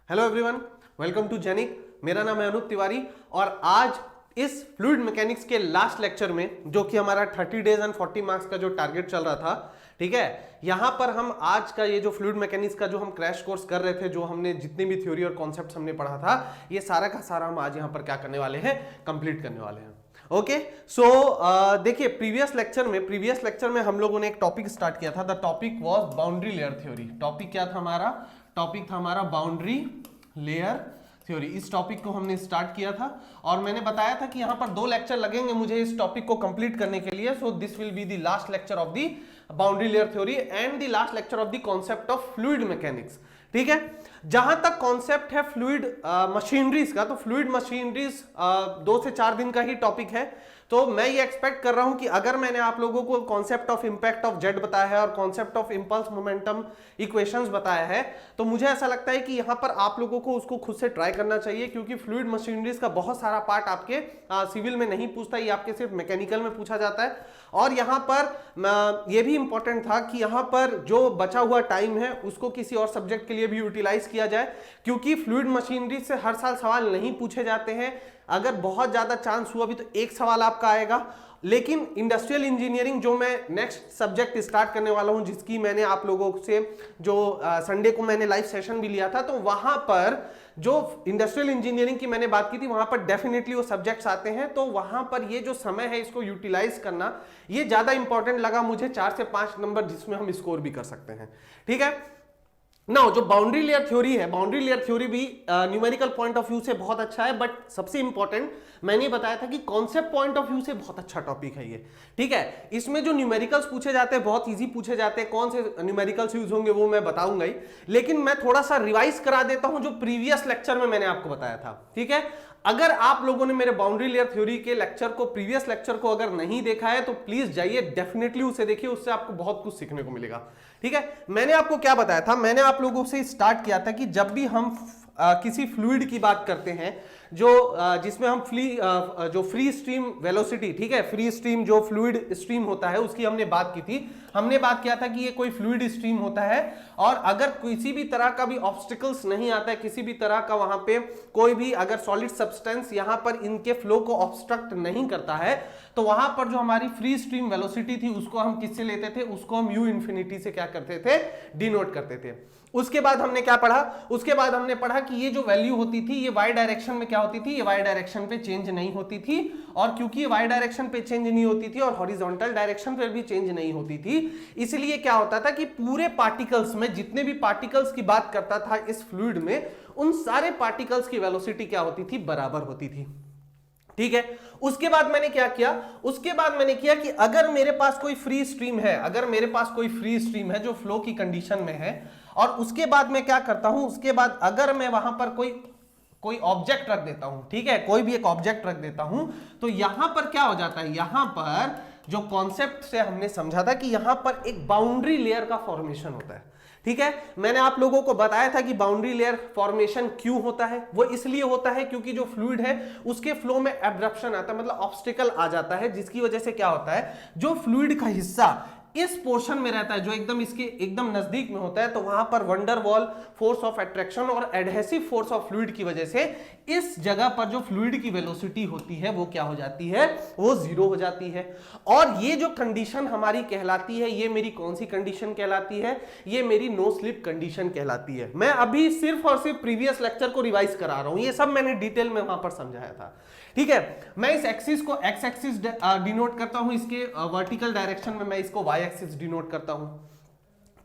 Hello everyone, welcome to जेनिक। मेरा नाम है अनूप तिवारी और आज इस फ्लूइड मैकेनिक्स के लास्ट लेक्चर में, जो कि हमारा 30 डेज एंड 40 मार्क्स का जो टारगेट चल रहा था, ठीक है, यहां पर हम आज का ये जो फ्लूइड मैकेनिक्स का जो हम क्रैश कोर्स कर रहे थे, जो हमने जितनी भी थ्योरी और कॉन्सेप्ट हमने पढ़ा था, ये सारा का सारा हम आज यहां पर क्या करने वाले हैं, कंप्लीट करने वाले हैं। ओके, सो देखिए प्रीवियस लेक्चर में हम लोगों ने एक टॉपिक स्टार्ट किया था। The topic was boundary layer theory. Topic क्या था हमारा? टॉपिक था हमारा बाउंड्री लेयर थ्योरी। इस टॉपिक को हमने स्टार्ट किया था और मैंने बताया था कि यहां पर 2 लेक्चर लगेंगे मुझे इस टॉपिक को कंप्लीट करने के लिए। So this will be the last lecture of the boundary layer theory and the last lecture of the concept of fluid mechanics. ठीक है, जहां तक कॉन्सेप्ट है फ्लूइड मशीनरीज का, तो फ्लूइड मशीनरीज 2 से 4 दिन का ही टॉपिक है। तो मैं ये एक्सपेक्ट कर रहा हूं कि अगर मैंने आप लोगों को concept of impact of jet बताया है और concept of impulse momentum equations बताया है, तो मुझे ऐसा लगता है कि यहां पर आप लोगों को उसको खुद से ट्राई करना चाहिए, क्योंकि फ्लूइड मशीनरीज का बहुत सारा पार्ट आपके सिविल में नहीं पूछता, ये आपके सिर्फ मैकेनिकल में पूछा जाता है। और यहां पर यह भी इंपॉर्टेंट था कि यहां पर जो बचा हुआ टाइम है उसको किसी और सब्जेक्ट के लिए भी यूटिलाइज किया जाए, क्योंकि फ्लूइड मशीनरी से हर साल सवाल नहीं पूछे जाते हैं। अगर बहुत ज्यादा चांस हुआ भी तो एक सवाल आपका आएगा। लेकिन इंडस्ट्रियल इंजीनियरिंग, जो मैं नेक्स्ट सब्जेक्ट स्टार्ट करने वाला हूं, जिसकी मैंने आप लोगों से जो संडे को मैंने लाइव सेशन भी लिया था, तो वहां पर जो इंडस्ट्रियल इंजीनियरिंग की मैंने बात की थी, वहां पर डेफिनेटली वो सब्जेक्ट्स आते हैं। तो वहां पर ये जो समय है इसको यूटिलाइज करना, ये ज्यादा इंपॉर्टेंट लगा मुझे। 4 से 5 नंबर जिसमें हम स्कोर भी कर सकते हैं। ठीक है, नाउ जो बाउंड्री लेयर थ्योरी है, बाउंड्री लेयर थ्योरी भी न्यूमेरिकल पॉइंट ऑफ व्यू से बहुत अच्छा है, बट सबसे इंपॉर्टेंट मैंने बताया था कि कॉन्सेप्ट पॉइंट ऑफ व्यू से बहुत अच्छा टॉपिक है ये। ठीक है, इसमें जो न्यूमेरिकल्स पूछे जाते हैं बहुत इजी पूछे जाते हैं। कौन से न्यूमेरिकल्स यूज होंगे वो मैं बताऊंगा ही, लेकिन मैं थोड़ा सा रिवाइज करा देता हूं जो प्रीवियस लेक्चर में मैंने आपको बताया था। ठीक है, अगर आप लोगों ने मेरे बाउंड्री लेयर थ्योरी के लेक्चर को, प्रीवियस लेक्चर को अगर नहीं देखा है, तो प्लीज जाइए, डेफिनेटली उसे देखिए, उससे आपको बहुत कुछ सीखने को मिलेगा। ठीक है, मैंने आपको क्या बताया था? मैंने आप लोगों से स्टार्ट किया था कि जब भी हम किसी फ्लूइड की बात करते हैं, जो जिसमें हम जो फ्री स्ट्रीम वेलोसिटी, ठीक है, फ्री स्ट्रीम जो फ्लूइड स्ट्रीम होता है उसकी हमने बात की थी। हमने बात किया था कि ये कोई फ्लूइड स्ट्रीम होता है और अगर किसी भी तरह का भी ऑब्स्टिकल्स नहीं आता है, किसी भी तरह का वहां पे कोई भी अगर सॉलिड सब्सटेंस यहां पर इनके फ्लो को ऑब्स्ट्रक्ट नहीं करता है, तो वहां पर जो हमारी फ्री स्ट्रीम वेलोसिटी थी उसको हम किससे लेते थे? उसको हम यू इन्फिनिटी से क्या करते थे? डिनोट करते थे। उसके बाद हमने क्या पढ़ा? उसके बाद हमने पढ़ा कि ये जो वैल्यू होती थी ये वाई डायरेक्शन में क्या होती थी? ये वाई डायरेक्शन पे चेंज नहीं होती थी, और क्योंकि वाई डायरेक्शन पे चेंज नहीं होती थी और हॉरिजॉन्टल डायरेक्शन पे भी चेंज नहीं होती थी, इसलिए क्या होता था कि पूरे पार्टिकल्स में, जितने भी पार्टिकल्स की बात करता था इस फ्लूइड में, उन सारे पार्टिकल्स की वेलोसिटी क्या होती थी? बराबर होती थी। ठीक है, उसके बाद मैंने क्या किया? उसके बाद मैंने किया कि अगर मेरे पास कोई फ्री स्ट्रीम है, अगर मेरे पास कोई फ्री स्ट्रीम है जो फ्लो की कंडीशन में है, और उसके बाद मैं क्या करता हूं? उसके बाद अगर मैं वहां पर कोई ऑब्जेक्ट रख देता हूं, ठीक है, कोई भी एक ऑब्जेक्ट रख देता हूं, तो यहां पर क्या हो जाता है? यहां पर जो कॉन्सेप्ट से हमने समझा था कि यहां पर एक बाउंड्री लेयर का फॉर्मेशन होता है। ठीक है, मैंने आप लोगों को बताया था कि बाउंड्री लेयर फॉर्मेशन क्यों होता है। वो इसलिए होता है क्योंकि जो फ्लूइड है उसके फ्लो में एब्रप्शन आता है, मतलब ऑब्स्टिकल आ जाता है, जिसकी वजह से क्या होता है? जो फ्लूइड का हिस्सा इस पोर्शन में रहता है, जो एकदम इसके एकदम नजदीक में होता है, तो वहां पर wonder wall force of attraction और एडहेसिव फोर्स ऑफ फ्लूइड की वजह से इस जगह पर जो फ्लूइड की वेलोसिटी होती है वो क्या हो जाती है? वो 0 हो जाती है। और ये जो कंडीशन हमारी कहलाती है, ये मेरी कौन सी कंडीशन कहलाती है? ये मेरी नो स्लिप कंडीशन कहलाती है। मैं अभी सिर्फ और सिर्फ प्रीवियस लेक्चर को रिवाइज करा रहा हूं, ये सब मैंने डिटेल में वहां पर समझाया था। ठीक है, मैं इस एक्सिस को एक्स एक्सिस डिनोट करता हूं, इसके वर्टिकल डायरेक्शन में मैं इसको वाई एक्सिस डिनोट करता हूं।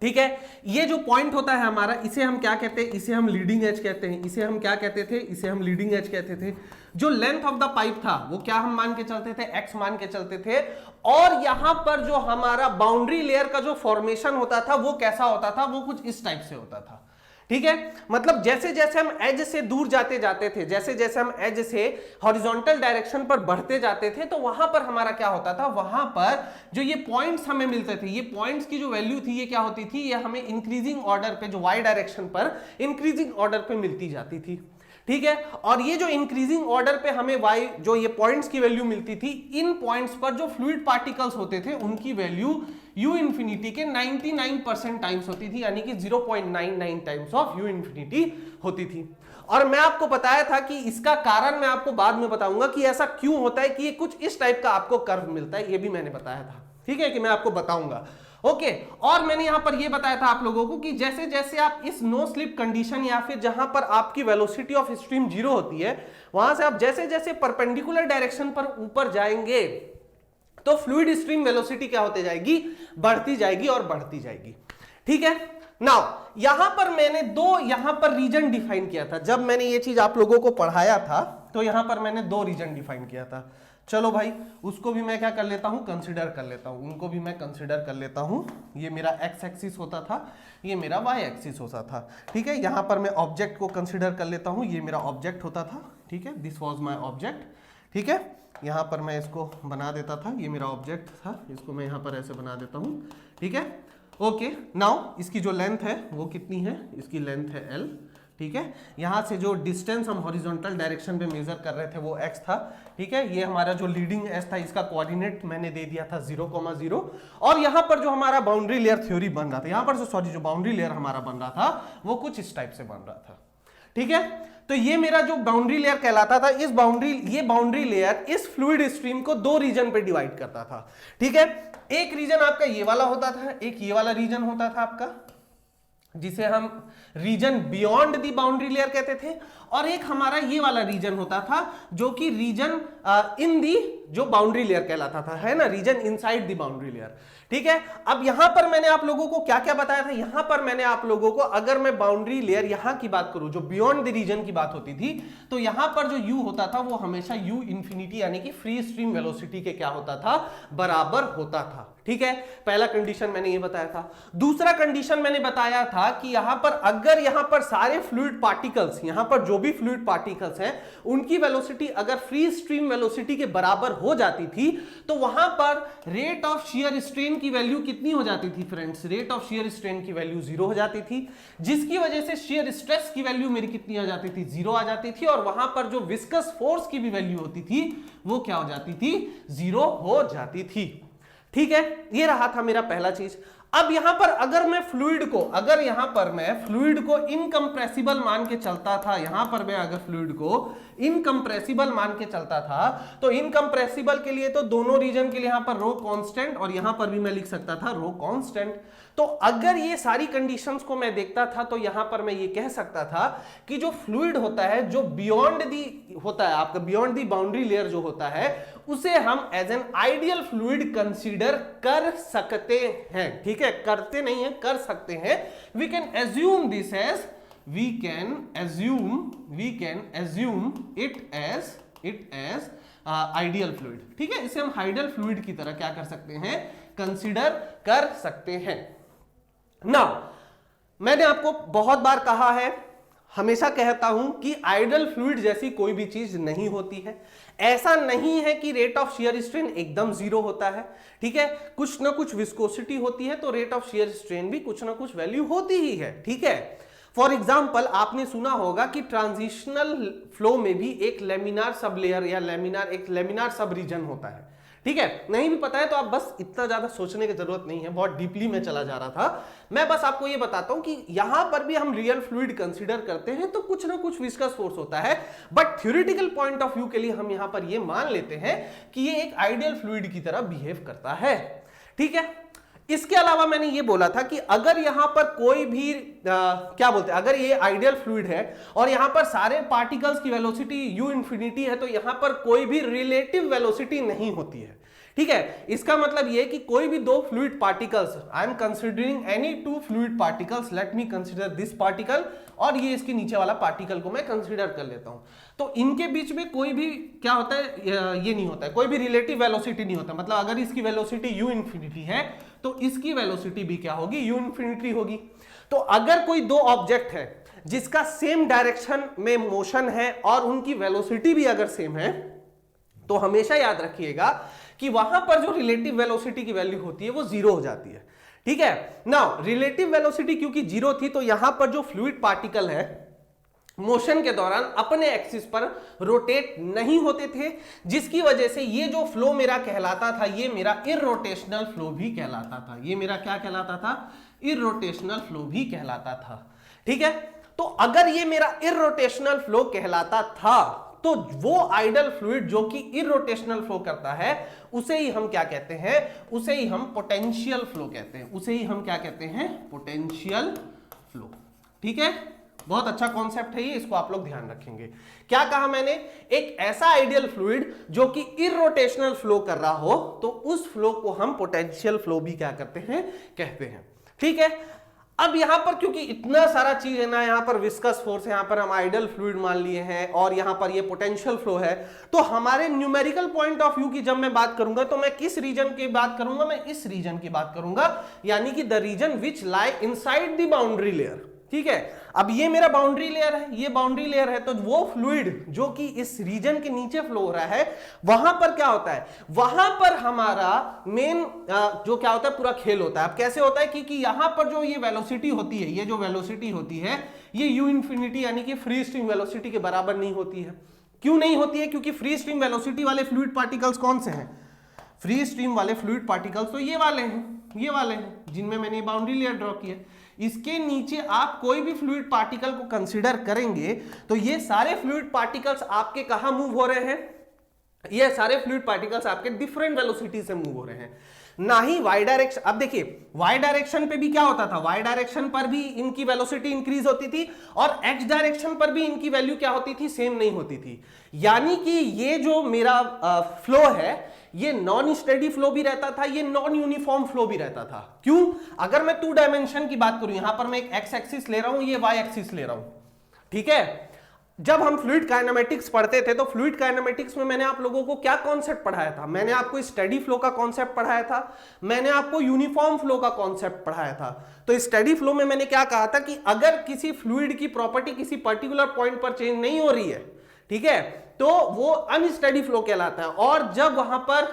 ठीक है, ये जो पॉइंट होता है हमारा, इसे हम क्या कहते हैं? इसे हम लीडिंग एज कहते हैं। इसे हम क्या कहते थे? इसे हम लीडिंग एज कहते थे। जो लेंथ ऑफ द पाइप था वो क्या हम मान के चलते थे? एक्स मान के चलते थे। और यहां पर जो हमारा बाउंड्री लेयर का जो फॉर्मेशन होता था वो कैसा होता था? वो कुछ इस टाइप से होता था। ठीक है, मतलब जैसे जैसे हम एज से दूर जाते जाते थे, जैसे जैसे हम एज से हॉरिजॉन्टल डायरेक्शन पर बढ़ते जाते थे, तो वहां पर हमारा क्या होता था? वहां पर जो ये पॉइंट्स हमें मिलते थे, ये पॉइंट्स की जो वैल्यू थी ये क्या होती थी? ये हमें इंक्रीजिंग ऑर्डर पे, जो वाई डायरेक्शन पर इंक्रीजिंग ऑर्डर पे मिलती जाती थी। ठीक है। और ये जो इंक्रीजिंग ऑर्डर पे हमें y जो ये पॉइंट्स की वैल्यू मिलती थी, इन पॉइंट्स पर जो फ्लूइड पार्टिकल्स होते थे उनकी वैल्यू u इंफिनिटी के 99% टाइम्स होती थी, यानी कि 0.99 टाइम्स ऑफ u इंफिनिटी होती थी। और मैं आपको बताया था कि इसका कारण मैं आपको बाद में बताऊंगा कि ऐसा क्यों होता है कि ये कुछ इस टाइप का आपको कर्व मिलता है, ये भी मैंने बताया था, ठीक है, कि मैं आपको बताऊंगा। ओके, और मैंने यहां पर ये बताया था आप लोगों को कि जैसे जैसे आप इस नो स्लिप कंडीशन या फिर जहां पर आपकी वेलोसिटी ऑफ स्ट्रीम 0 होती है, वहां से आप जैसे जैसे परपेंडिकुलर डायरेक्शन पर ऊपर जाएंगे तो फ्लूइड स्ट्रीम वेलोसिटी क्या होती जाएगी, बढ़ती जाएगी और बढ़ती जाएगी, ठीक है। नाउ यहां पर मैंने यहां पर रीजन डिफाइन किया था, जब मैंने ये चीज आप लोगों को पढ़ाया था तो यहां पर मैंने 2 रीजन डिफाइन किया था। चलो भाई, उसको भी मैं क्या कर लेता हूं, कंसिडर कर लेता हूं, उनको भी मैं कंसिडर कर लेता हूं। ये मेरा एक्स एक्सिस होता था, ये मेरा वाई एक्सिस होता था, ठीक है। यहां पर मैं ऑब्जेक्ट को कंसिडर कर लेता हूं, ये मेरा ऑब्जेक्ट होता था, ठीक है, दिस वाज माय ऑब्जेक्ट, ठीक है। यहां पर मैं इसको बना देता था, ये मेरा ऑब्जेक्ट था, इसको मैं यहां पर ऐसे बना देता हूं, ठीक है। ओके, नाउ इसकी जो लेंथ है वो कितनी है, इसकी लेंथ है l, ठीक है। यहां से जो डिस्टेंस हम हॉरिजॉन्टल डायरेक्शन पे मेजर कर रहे थे वो x था, ठीक है। ये हमारा जो लीडिंग एज था, इसका कोऑर्डिनेट मैंने दे दिया था 0,0। और यहां पर जो हमारा बाउंड्री लेयर थ्योरी बन रहा था, यहां पर जो बाउंड्री लेयर हमारा बन रहा था वो कुछ इस टाइप से बन रहा था, ठीक है। तो ये मेरा जो बाउंड्री लेयर कहलाता था, ये बाउंड्री लेयर इस फ्लूइड स्ट्रीम को 2 रीजन पे डिवाइड करता था, ठीक है। एक रीजन आपका ये वाला होता था, एक ये वाला रीजन होता था आपका, जिसे हम region beyond the boundary layer कहते थे, और एक हमारा ये वाला रीजन होता था जो कि रीजन इन दी जो बाउंड्री लेयर कहलाता था, है ना, region inside the boundary layer, ठीक है। अब यहां पर मैंने आप लोगों को क्या क्या बताया था, यहां पर मैंने आप लोगों को, अगर मैं बाउंड्री लेयर यहां की बात करूं जो बियॉन्ड द रीजन की बात होती थी, तो यहां पर जो u होता था वो हमेशा u इंफिनिटी यानी कि फ्री स्ट्रीम वेलोसिटी के क्या होता था, बराबर होता था, ठीक है। पहला कंडीशन मैंने ये बताया था। दूसरा कंडीशन मैंने बताया था कि यहां पर अगर यहां पर सारे फ्लूइड पार्टिकल्स, यहां पर जो भी फ्लूइड पार्टिकल्स हैं उनकी वेलोसिटी अगर फ्री स्ट्रीम वेलोसिटी के बराबर हो जाती थी, तो वहां पर रेट ऑफ शियर स्ट्रेन की वैल्यू कितनी हो जाती थी friends, rate of shear strain की वैल्यू 0 हो जाती थी, जिसकी वजह से शियर स्ट्रेस की वैल्यू मेरी कितनी आ जाती थी, 0 आ जाती थी, और वहां पर जो विस्कस फोर्स की भी वैल्यू होती थी वो क्या हो जाती थी, 0 हो जाती थी, ठीक है। ये रहा था मेरा पहला चीज। अब यहां पर अगर मैं फ्लूइड को इनकंप्रेसिबल मान के चलता था, यहां पर मैं अगर फ्लूइड को इनकंप्रेसिबल मान के चलता था, तो इनकंप्रेसिबल के लिए तो दोनों रीजन के लिए यहां पर रो कांस्टेंट, और यहां पर भी मैं लिख सकता था रो कांस्टेंट। तो अगर ये सारी कंडीशंस को मैं देखता था तो यहां पर मैं ये कह सकता था कि जो फ्लूइड होता है, जो बियॉन्ड दी होता है आपका, बियॉन्ड दी बाउंड्री लेयर जो होता है, उसे हम as an ideal fluid consider कर सकते हैं, ठीक है, करते नहीं है, कर सकते हैं। We can assume this as we can assume it as ideal fluid, ठीक है। इसे हम आइडियल फ्लूइड की तरह क्या कर सकते हैं, कंसीडर कर सकते हैं। नाउ मैंने आपको बहुत बार कहा है, हमेशा कहता हूं कि आइडियल फ्लूइड जैसी कोई भी चीज नहीं होती है। ऐसा नहीं है कि रेट ऑफ शियर स्ट्रेन एकदम 0 होता है, ठीक है, कुछ ना कुछ विस्कोसिटी होती है, तो रेट ऑफ शियर स्ट्रेन भी कुछ ना कुछ वैल्यू होती ही है, ठीक है। फॉर एग्जाम्पल आपने सुना होगा कि ट्रांजिशनल फ्लो में भी एक लेमिनार सब लेयर या लेमिनार सब रीजन होता है, ठीक है। नहीं भी पता है तो आप बस इतना ज्यादा सोचने की जरूरत नहीं है, बहुत डीपली में चला जा रहा था। मैं बस आपको ये बताता हूं कि यहां पर भी हम रियल फ्लूइड कंसीडर करते हैं तो कुछ ना कुछ विस्कस फोर्स होता है, but theoretical point of view के लिए हम यहां पर ये मान लेते हैं कि ये एक आइडियल फ्लूइड की तरह बिहेव करता है, ठीक है। इसके अलावा मैंने ये बोला था कि अगर यहां पर कोई भी क्या बोलते हैं, अगर ये आइडियल फ्लूइड है और यहां पर सारे पार्टिकल्स की वेलोसिटी u इंफिनिटी है, तो यहां पर कोई भी रिलेटिव वेलोसिटी नहीं होती है, ठीक है। इसका मतलब ये कि कोई भी 2 fluid particles, I am considering any 2 fluid particles, let me consider this particle और ये इसके नीचे वाला पार्टिकल को मैं कंसिडर कर लेता हूं, तो इनके बीच में कोई भी क्या होता है, ये नहीं होता है, कोई भी रिलेटिव वेलोसिटी नहीं होता। मतलब अगर इसकी वेलोसिटी u इंफिनिटी है तो इसकी वेलोसिटी भी क्या होगी, u इंफिनिटी होगी। तो अगर कोई 2 ऑब्जेक्ट है जिसका सेम डायरेक्शन में मोशन है और उनकी वेलोसिटी भी अगर सेम है, तो हमेशा याद रखिएगा कि वहां पर जो रिलेटिव वेलोसिटी की वैल्यू होती है वो 0 हो जाती है, ठीक है। नाउ रिलेटिव वेलोसिटी क्योंकि 0 थी, तो यहां पर जो फ्लूइड पार्टिकल है मोशन के दौरान अपने एक्सिस पर रोटेट नहीं होते थे, जिसकी वजह से ये जो फ्लो मेरा कहलाता था ये मेरा इररोटेशनल फ्लो भी कहलाता था। ये मेरा क्या कहलाता था? इररोटेशनल फ्लो भी कहलाता था। ठीक है, तो अगर ये मेरा इररोटेशनल फ्लो कहलाता था तो वो आइडल फ्लूइड जो कि इररोटेशनल फ्लो करता है उसे ही हम क्या कहते हैं? उसे ही हम पोटेंशियल फ्लो कहते हैं। उसे ही हम क्या कहते हैं? Potential flow. ठीक है, बहुत अच्छा कॉन्सेप्ट है ये, इसको आप लोग ध्यान रखेंगे। क्या कहा मैंने? एक ऐसा आइडियल फ्लूइड जो कि इररोटेशनल फ्लो कर रहा हो तो उस फ्लो को हम पोटेंशियल फ्लो भी क्या करते हैं? कहते हैं। ठीक है, अब यहां पर क्योंकि इतना सारा चीज है ना, यहां पर विस्कस फोर्स है, यहां पर हम आइडल फ्लूइड मान लिए हैं और यहां पर ये पोटेंशियल फ्लो है, तो हमारे न्यूमेरिकल पॉइंट ऑफ व्यू की जब मैं बात करूंगा तो मैं किस रीजन की बात करूंगा? मैं इस रीजन की बात करूंगा, यानी कि the region which lie inside the boundary layer. ठीक है, अब ये मेरा बाउंड्री लेयर है, ये बाउंड्री लेयर है, तो वो फ्लूइड जो कि इस रीजन के नीचे फ्लो हो रहा है वहां पर क्या होता है? वहां पर हमारा मेन जो क्या होता है? पूरा खेल होता है। अब कैसे होता है? क्योंकि यहां पर जो ये वेलोसिटी होती है, ये जो वेलोसिटी होती है ये u इंफिनिटी यानी कि फ्री स्ट्रीम वेलोसिटी के बराबर नहीं होती है। क्यों नहीं होती है? क्योंकि फ्री स्ट्रीम वेलोसिटी वाले फ्लूइड पार्टिकल्स कौन से हैं? फ्री स्ट्रीम वाले फ्लूइड पार्टिकल्स तो ये वाले हैं, ये वाले हैं जिनमें मैंने बाउंड्री लेयर ड्रॉ की है। इसके नीचे आप कोई भी फ्लूइड पार्टिकल को कंसीडर करेंगे तो ये सारे फ्लूइड पार्टिकल्स आपके कहां मूव हो रहे हैं? ये सारे फ्लूइड पार्टिकल्स आपके डिफरेंट वेलोसिटी से मूव हो रहे हैं, ना ही वाई डायरेक्शन। अब देखिए वाई डायरेक्शन पे भी क्या होता था? वाई डायरेक्शन पर भी इनकी वेलोसिटी इंक्रीज होती थी और एक्स डायरेक्शन पर भी इनकी वैल्यू क्या होती थी? सेम नहीं होती थी। यानी कि ये जो मेरा फ्लो है ये नॉन स्टेडी फ्लो भी रहता था, ये नॉन यूनिफॉर्म फ्लो भी रहता था। क्यों? अगर मैं 2 डायमेंशन की बात करूं, यहां पर मैं एक एक्स एक्सिस ले रहा हूं, ये वाई एक्सिस ले रहा हूं। ठीक है, जब हम फ्लूइड काइनेमेटिक्स पढ़ते थे तो फ्लूइड काइनेमेटिक्स में मैंने आप लोगों को क्या कॉन्सेप्ट पढ़ाया था? मैंने आपको स्टेडी फ्लो का कॉन्सेप्ट पढ़ाया था, मैंने आपको यूनिफॉर्म फ्लो का कॉन्सेप्ट पढ़ाया था। तो स्टेडी फ्लो में मैंने क्या कहा था कि अगर किसी फ्लूइड की प्रॉपर्टी किसी पर्टिकुलर पॉइंट पर चेंज नहीं हो रही है, ठीक है, तो वो अनस्टेडी फ्लो कहलाता है। और जब वहां पर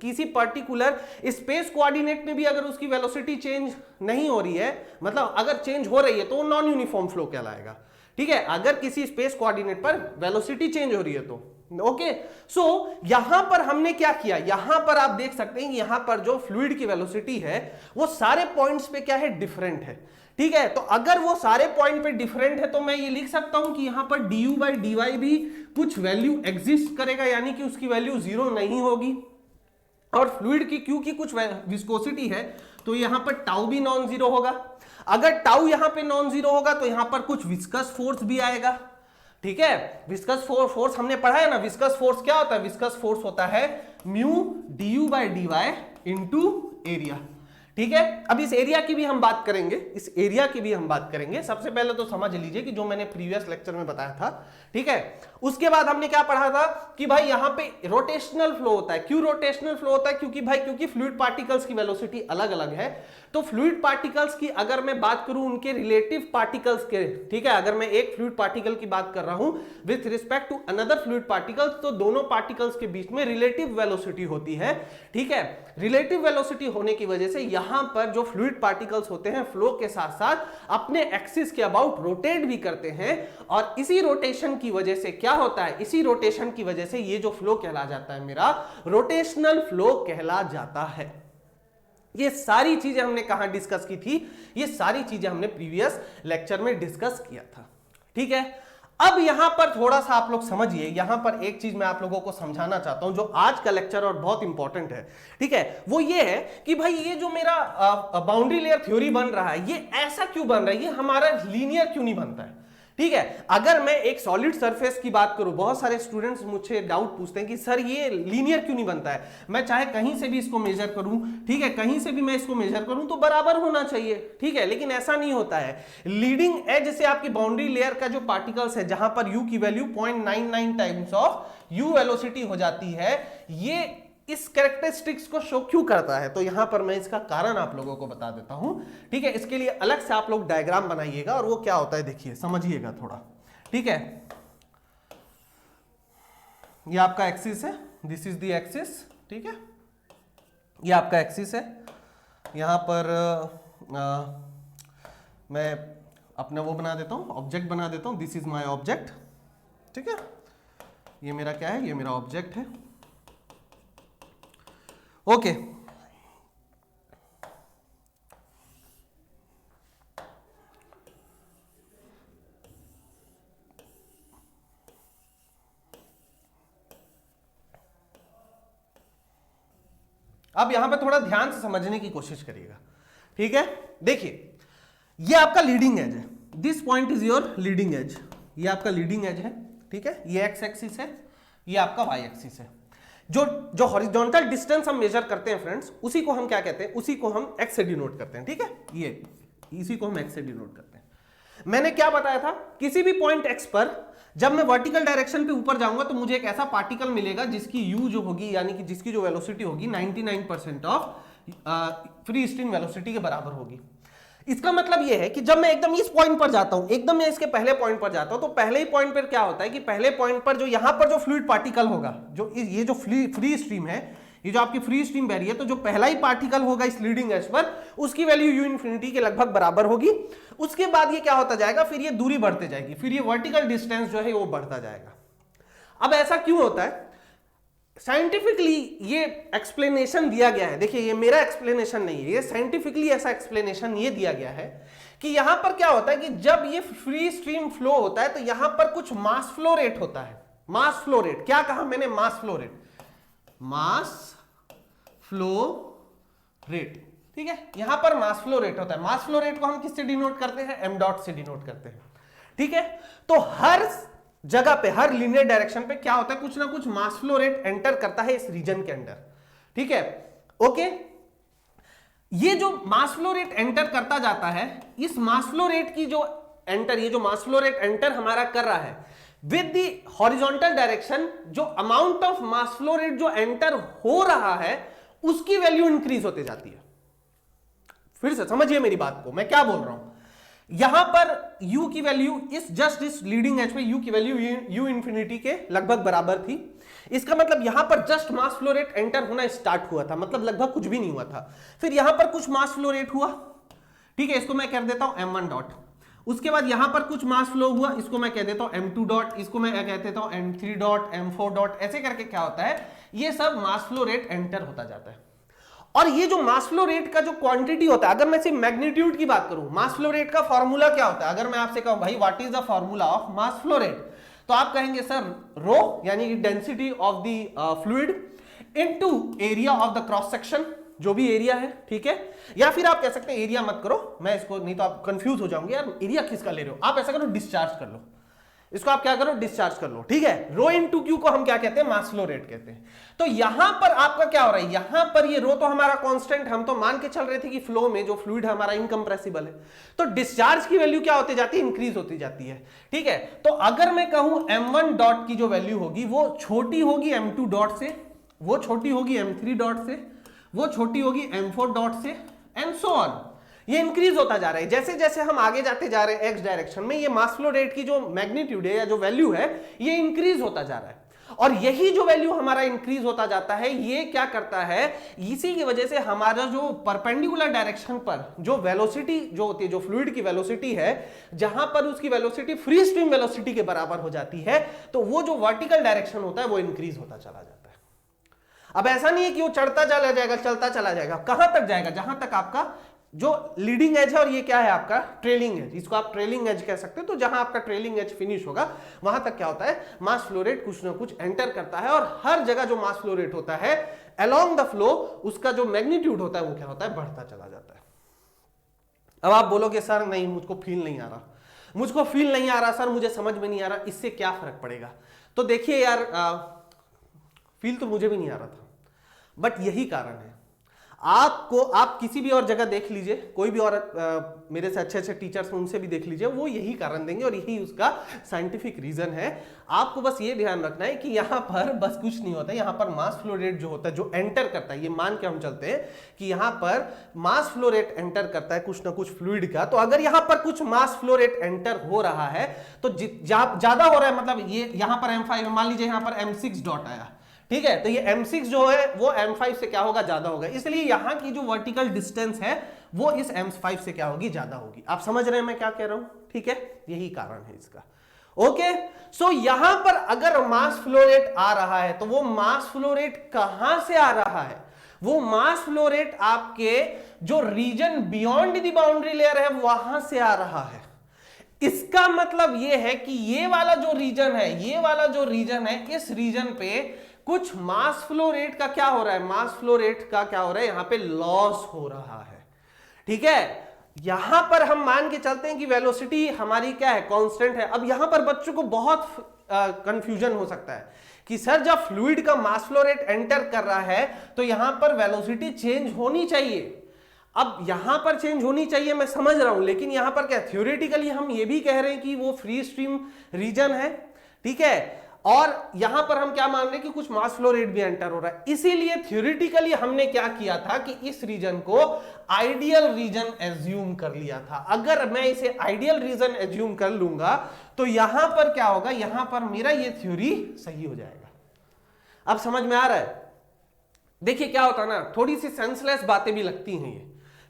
किसी पर्टिकुलर स्पेस कोऑर्डिनेट में भी अगर उसकी वेलोसिटी चेंज नहीं हो रही है, मतलब अगर चेंज हो रही है, तो वो नॉन यूनिफॉर्म फ्लो कहलाएगा। ठीक है, अगर किसी स्पेस कोऑर्डिनेट पर वेलोसिटी चेंज हो रही है तो ओके। सो यहां पर हमने क्या किया? यहां पर आप देख सकते हैं यहां पर जो फ्लूइड की वेलोसिटी है वो सारे पॉइंट्स पे क्या है? डिफरेंट है। ठीक है, तो अगर वो सारे पॉइंट पे डिफरेंट है तो मैं ये लिख सकता हूं कि यहां पर du by dy भी कुछ वैल्यू एग्जिस्ट करेगा, यानी कि उसकी वैल्यू 0 नहीं होगी। और फ्लूइड की क्योंकि कुछ विस्कोसिटी है तो यहां पर टाउ भी नॉन जीरो होगा। अगर टाउ यहां पे नॉन जीरो होगा तो यहां पर कुछ विस्कस फोर्स भी आएगा। ठीक है, विस्कस फोर्स हमने पढ़ा है ना, विस्कस फोर्स क्या होता है? विस्कस फोर्स होता है mu du by dy into area. ठीक है, अब इस एरिया की भी हम बात करेंगे, इस एरिया की भी हम बात करेंगे। सबसे पहले तो समझ लीजिए कि जो मैंने प्रीवियस लेक्चर में बताया था, ठीक है, उसके बाद हमने क्या पढ़ा था कि भाई यहां पे रोटेशनल फ्लो होता है। क्यों रोटेशनल फ्लो होता है? क्योंकि फ्लूइड पार्टिकल्स की वेलोसिटी अलग अलग है। तो फ्लूइड पार्टिकल्स की अगर मैं बात करूं उनके रिलेटिव पार्टिकल्स के, ठीक है, अगर मैं एक फ्लूइड पार्टिकल की बात कर रहा हूं with respect to another fluid particles, तो दोनों पार्टिकल्स के बीच में रिलेटिव वेलोसिटी होती है। ठीक है, रिलेटिव वेलोसिटी होने की वजह से यहां पर जो फ्लूइड पार्टिकल्स होते हैं फ्लो के साथ साथ अपने एक्सिस के अबाउट रोटेट भी करते हैं। और इसी रोटेशन की वजह से क्या होता है? इसी रोटेशन की वजह से ये जो फ्लो कहला जाता है मेरा रोटेशनल फ्लो कहला जाता है। ये सारी चीजें हमने कहां डिस्कस की थी? ये सारी चीजें हमने प्रीवियस लेक्चर में डिस्कस किया था। ठीक है, अब यहां पर थोड़ा सा आप लोग समझिए, यहां पर एक चीज मैं आप लोगों को समझाना चाहता हूं जो आज का लेक्चर और बहुत इंपॉर्टेंट है। ठीक है, वो ये है कि भाई ये जो मेरा बाउंड्री लेयर थ्योरी बन रहा है ये ऐसा क्यों बन रहा है? ये हमारा लीनियर क्यों नहीं बनता है? ठीक है, अगर मैं एक सॉलिड सरफेस की बात करूं, बहुत सारे स्टूडेंट्स मुझसे डाउट पूछते हैं कि सर ये लीनियर क्यों नहीं बनता है? मैं चाहे कहीं से भी इसको मेजर करूं, ठीक है, कहीं से भी मैं इसको मेजर करूं तो बराबर होना चाहिए। ठीक है, लेकिन ऐसा नहीं होता है। लीडिंग एज से आपकी बाउंड्री लेयर का जो पार्टिकल्स है जहां पर u की value 0.99 times of u velocity हो जाती है, ये इस कैरेक्टरिस्टिक्स को शो क्यों करता है? तो यहां पर मैं इसका कारण आप लोगों को बता देता हूं। ठीक है, इसके लिए अलग से आप लोग डायग्राम बनाइएगा और वो क्या होता है देखिए, समझिएगा थोड़ा। ठीक है, ये आपका एक्सिस है, दिस इज द एक्सिस। ठीक है, ये आपका एक्सिस है। यहां पर मैं अपना वो बना देता हूं, ऑब्जेक्ट बना देता हूं, दिस इज माय ऑब्जेक्ट, ठीक है, ये मेरा क्या है, ये मेरा ऑब्जेक्ट है, ओके। अब यहां पे थोड़ा ध्यान से समझने की कोशिश करिएगा, ठीक है। देखिए ये आपका लीडिंग एज है, this point is your leading edge, ये आपका लीडिंग एज है, ठीक है, ये एक्स एक्सिस है, ये आपका वाई एक्सिस है। जो हॉरिजॉन्टल डिस्टेंस हम मेजर करते हैं फ्रेंड्स, उसी को हम क्या कहते हैं, उसी को हम एक्स से डिनोट करते हैं, ठीक है, ये इसी को हम एक्स से डिनोट करते हैं। मैंने क्या बताया था, किसी भी पॉइंट एक्स पर जब मैं वर्टिकल डायरेक्शन पे ऊपर जाऊंगा तो मुझे एक ऐसा पार्टिकल मिलेगा जिसकी यू जो होगी, यानी कि जिसकी जो वेलोसिटी होगी 99% ऑफ फ्री स्ट्रीम वेलोसिटी के बराबर होगी। इसका मतलब यह है कि जब मैं एकदम इस पॉइंट पर जाता हूं, एकदम मैं इसके पहले पॉइंट पर जाता हूं, तो पहले ही पॉइंट पर क्या होता है कि पहले पॉइंट पर जो यहां पर जो फ्लूइड पार्टिकल होगा, जो ये जो फ्री स्ट्रीम है, ये जो आपकी फ्री स्ट्रीम बह रही है, तो जो पहला ही पार्टिकल होगा इस लीडिंग एज पर, उसकी वैल्यू यू इन्फिनिटी के लगभग बराबर होगी। उसके बाद ये क्या होता जाएगा, फिर ये दूरी बढ़ते जाएगी, फिर ये वर्टिकल डिस्टेंस जो है वो बढ़ता जाएगा। अब ऐसा क्यों होता है, साइंटिफिकली ये एक्सप्लेनेशन दिया गया है, देखिए ये मेरा एक्सप्लेनेशन नहीं है, ये साइंटिफिकली ऐसा एक्सप्लेनेशन ये दिया गया है कि यहां पर क्या होता है कि जब ये फ्री स्ट्रीम फ्लो होता है तो यहां पर कुछ मास फ्लो रेट होता है। मास फ्लो रेट, क्या कहा मैंने, मास फ्लो रेट, मास फ्लो रेट, ठीक है, यहां पर मास फ्लो रेट होता है। मास फ्लो रेट को हम किससे डिनोट करते हैं, एम डॉट से डिनोट करते हैं, ठीक है। तो हर जगह पे, हर लीनियर डायरेक्शन पे क्या होता है, कुछ ना कुछ मास फ्लो रेट एंटर करता है इस रीजन के अंदर, ठीक है, ओके। ये जो मास फ्लो रेट एंटर करता जाता है, इस मास फ्लो रेट की जो एंटर, ये जो मास फ्लो रेट एंटर हमारा कर रहा है विद द हॉरिजॉन्टल डायरेक्शन, जो amount of mass flow rate जो एंटर हो रहा है उसकी वैल्यू इंक्रीज होती जाती है। फिर से समझिए मेरी बात को, मैं क्या बोल रहा हूं। यहां पर u की वैल्यू इस लीडिंग एज पे u की वैल्यू u इंफिनिटी के लगभग बराबर थी। इसका मतलब यहां पर जस्ट मास फ्लो रेट एंटर होना स्टार्ट हुआ था, मतलब लगभग कुछ भी नहीं हुआ था। फिर यहां पर कुछ मास फ्लो रेट हुआ, ठीक है, इसको मैं कर देता हूं m1 डॉट। उसके बाद यहां पर कुछ मास फ्लो हुआ, इसको मैं कह देता हूं m2 डॉट, इसको मैं कह देता हूं m3 डॉट, m4 डॉट। ऐसे करके क्या होता है, ये सब मास फ्लो रेट एंटर होता जाता है। और ये जो मास फ्लो रेट का जो क्वांटिटी होता है, अगर मैं सिर्फ मैग्नीट्यूड की बात करूं, मास फ्लो रेट का फॉर्मूला क्या होता है, अगर मैं आपसे कहूं भाई what is the formula of mass flow rate, तो आप कहेंगे सर रो यानी कि density of the fluid into area of the cross section, जो भी एरिया है, ठीक है। या फिर आप कह सकते हैं एरिया मत करो, मैं इसको नहीं तो आप कंफ्यूज हो जाओगे यार एरिया किसका ले रहे हो, आप ऐसा करो डिस्चार्ज कर लो, इसको आप क्या करो डिस्चार्ज कर लो, ठीक है। रो इनटू क्यू को हम क्या कहते हैं, मास फ्लो रेट कहते हैं। तो यहां पर आपका क्या हो रहा है, यहां पर ये रो तो हमारा कांस्टेंट, हम तो मान के चल रहे थे कि फ्लो में जो फ्लूइड हमारा इनकंप्रेसिबल है, तो डिस्चार्ज की वैल्यू क्या होती जाती है, इंक्रीज होती जाती है, ठीक है। तो अगर मैं कहूं m1 डॉट की जो वैल्यू होगी वो छोटी होगी m2 डॉट से, वो छोटी होगी m3 डॉट से, वो छोटी होगी m4 डॉट से, एंड सो ऑन। ये इंक्रीज होता जा रहा है जैसे जैसे हम आगे जाते जा रहे हैं एक्स डायरेक्शन में, ये मास फ्लो रेट की जो मैग्नीट्यूड है या जो वैल्यू है ये इंक्रीज होता जा रहा है। और यही जो वैल्यू हमारा इंक्रीज होता जाता है, ये क्या करता है, इसी की वजह से हमारा जो परपेंडिकुलर डायरेक्शन पर जो वेलोसिटी जो होती है, जो फ्लूइड की वेलोसिटी है, जहां पर उसकी वेलोसिटी फ्री स्ट्रीम वेलोसिटी के बराबर हो जाती है, तो वो जो वर्टिकल डायरेक्शन होता है वो इंक्रीज होता चला जाता है। अब ऐसा नहीं है कि वो चढ़ता चला जाएगा, चलता चला जाएगा, कहां तक जाएगा, जहां तक आपका जो लीडिंग एज है, और ये क्या है आपका ट्रेलिंग एज, इसको आप ट्रेलिंग एज कह सकते हो। तो जहां आपका ट्रेलिंग एज फिनिश होगा वहां तक क्या होता है, मास फ्लो रेट कुछ ना कुछ एंटर करता है, और हर जगह जो मास फ्लो रेट होता है अलोंग द फ्लो, उसका जो मैग्नीट्यूड होता है वो क्या होता है, बढ़ता चला जाता है। अब आप बोलोगे सर नहीं मुझको फील नहीं आ रहा, मुझको फील नहीं आ रहा सर, मुझे समझ में नहीं आ रहा, इससे क्या फर्क पड़ेगा। तो देखिए यार फील तो मुझे भी नहीं आ रहा था, बट यही कारण है। आपको आप किसी भी और जगह देख लीजिए, कोई भी और मेरे से अच्छे अच्छे टीचर्स हैं उनसे भी देख लीजिए, वो यही कारण देंगे और यही उसका साइंटिफिक रीजन है। आपको बस ये ध्यान रखना है कि यहाँ पर बस कुछ नहीं होता है, यहाँ पर मास फ्लो रेट जो होता है, जो एंटर करता है, ये मान के हम चलते हैं कि यहाँ पर मास फ्लो रेट एंटर करता है कुछ ना कुछ फ्लूइड का। तो अगर यहाँ पर कुछ मास फ्लो रेट एंटर हो रहा है तो ज्यादा हो रहा है, मतलब ये यहाँ पर M5, मान लीजिए यहाँ पर M6 डॉट आया, ठीक है, तो ये M6 जो है वो M5 से क्या होगा, ज्यादा होगा, इसलिए यहां की जो वर्टिकल डिस्टेंस है वो इस m5 से क्या होगी, ज्यादा होगी। आप समझ रहे हैं मैं क्या कह रहा हूं, ठीक है, यही कारण है इसका। ओके, सो यहां पर अगर मास फ्लो रेट आ रहा है तो वो मास फ्लो रेट कहां से आ रहा है, वो मास फ्लो रेट आपके जो region beyond the boundary layer है वहां से आ रहा है। इसका मतलब यह है कि ये वाला जो रीजन है, ये वाला जो रीजन है, इस रीजन पे कुछ मास फ्लो रेट का क्या हो रहा है, मास फ्लो रेट का क्या हो रहा है, यहां पे लॉस हो रहा है। ठीक है, यहां पर हम मान के चलते हैं कि वेलोसिटी हमारी क्या है, कांस्टेंट है। अब यहां पर बच्चों को बहुत कंफ्यूजन हो सकता है कि सर जब फ्लूइड का मास फ्लो रेट एंटर कर रहा है तो यहां पर वेलोसिटी चेंज होनी चाहिए। अब यहां पर चेंज होनी चाहिए, मैं समझ रहा हूं, लेकिन यहां पर क्या थ्योरेटिकली हम ये भी कह रहे हैं कि वो फ्री स्ट्रीम रीजन है, ठीक है, और यहां पर हम क्या मान रहे हैं कि कुछ मास फ्लो रेट भी एंटर हो रहा है। इसीलिए थ्योरेटिकली हमने क्या किया था कि इस रीजन को आइडियल रीजन एज्यूम कर लिया था। अगर मैं इसे आइडियल रीजन एज्यूम कर लूंगा तो यहां पर क्या होगा, यहां पर मेरा ये थ्योरी सही हो जाएगा। अब समझ में आ रहा है? देखिए क्या होता है ना, थोड़ी सी सेंसलेस बातें भी लगती हैं ये,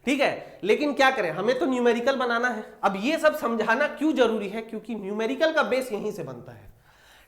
ठीक है, लेकिन क्या करें, हमें तो न्यूमेरिकल बनाना है। अब ये सब समझाना क्यों जरूरी है, क्योंकि न्यूमेरिकल का बेस यहीं से बनता है।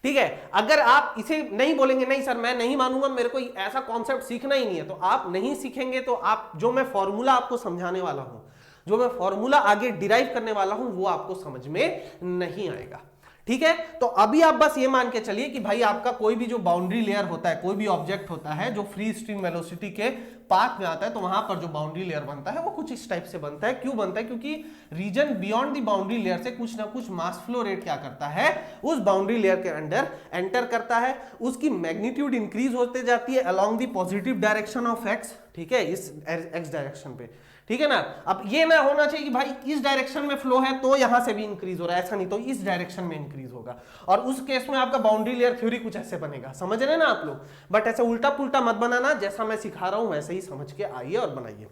ठीक है, अगर आप इसे नहीं बोलेंगे, नहीं सर मैं नहीं मानूंगा, मेरे को ऐसा कॉन्सेप्ट सीखना ही नहीं है, तो आप नहीं सीखेंगे तो आप जो मैं फॉर्मूला आपको समझाने वाला हूं, जो मैं फॉर्मूला आगे डिराइव करने वाला हूं, वो आपको समझ में नहीं आएगा। ठीक है, तो अभी आप बस ये मान के चलिए कि भाई आपका कोई भी जो बाउंड्री लेयर होता है, कोई भी ऑब्जेक्ट होता है जो फ्री स्ट्रीम वेलोसिटी के पाथ में आता है, तो वहां पर जो बाउंड्री लेयर बनता है वो कुछ इस टाइप से बनता है। क्यों बनता है? क्योंकि region beyond the boundary layer से कुछ ना कुछ मास फ्लो रेट क्या करता है, उस बाउंड्री लेयर के अंदर एंटर करता है, उसकी मैग्नीट्यूड इंक्रीज होते जाती है along the positive direction of x, ठीक है, इस एक्स डायरेक्शन पे, ठीक है ना। अब ये ना होना चाहिए कि भाई इस डायरेक्शन में फ्लो है तो यहां से भी इंक्रीज हो रहा है, ऐसा नहीं, तो इस डायरेक्शन में इंक्रीज होगा, और उस केस में आपका बाउंड्री लेयर थ्योरी कुछ ऐसे बनेगा। समझ रहे ना आप लोग? बट ऐसे उल्टा पुल्टा मत बनाना, जैसा मैं सिखा रहा हूं वैसे ही समझ के आइए और बनाइए,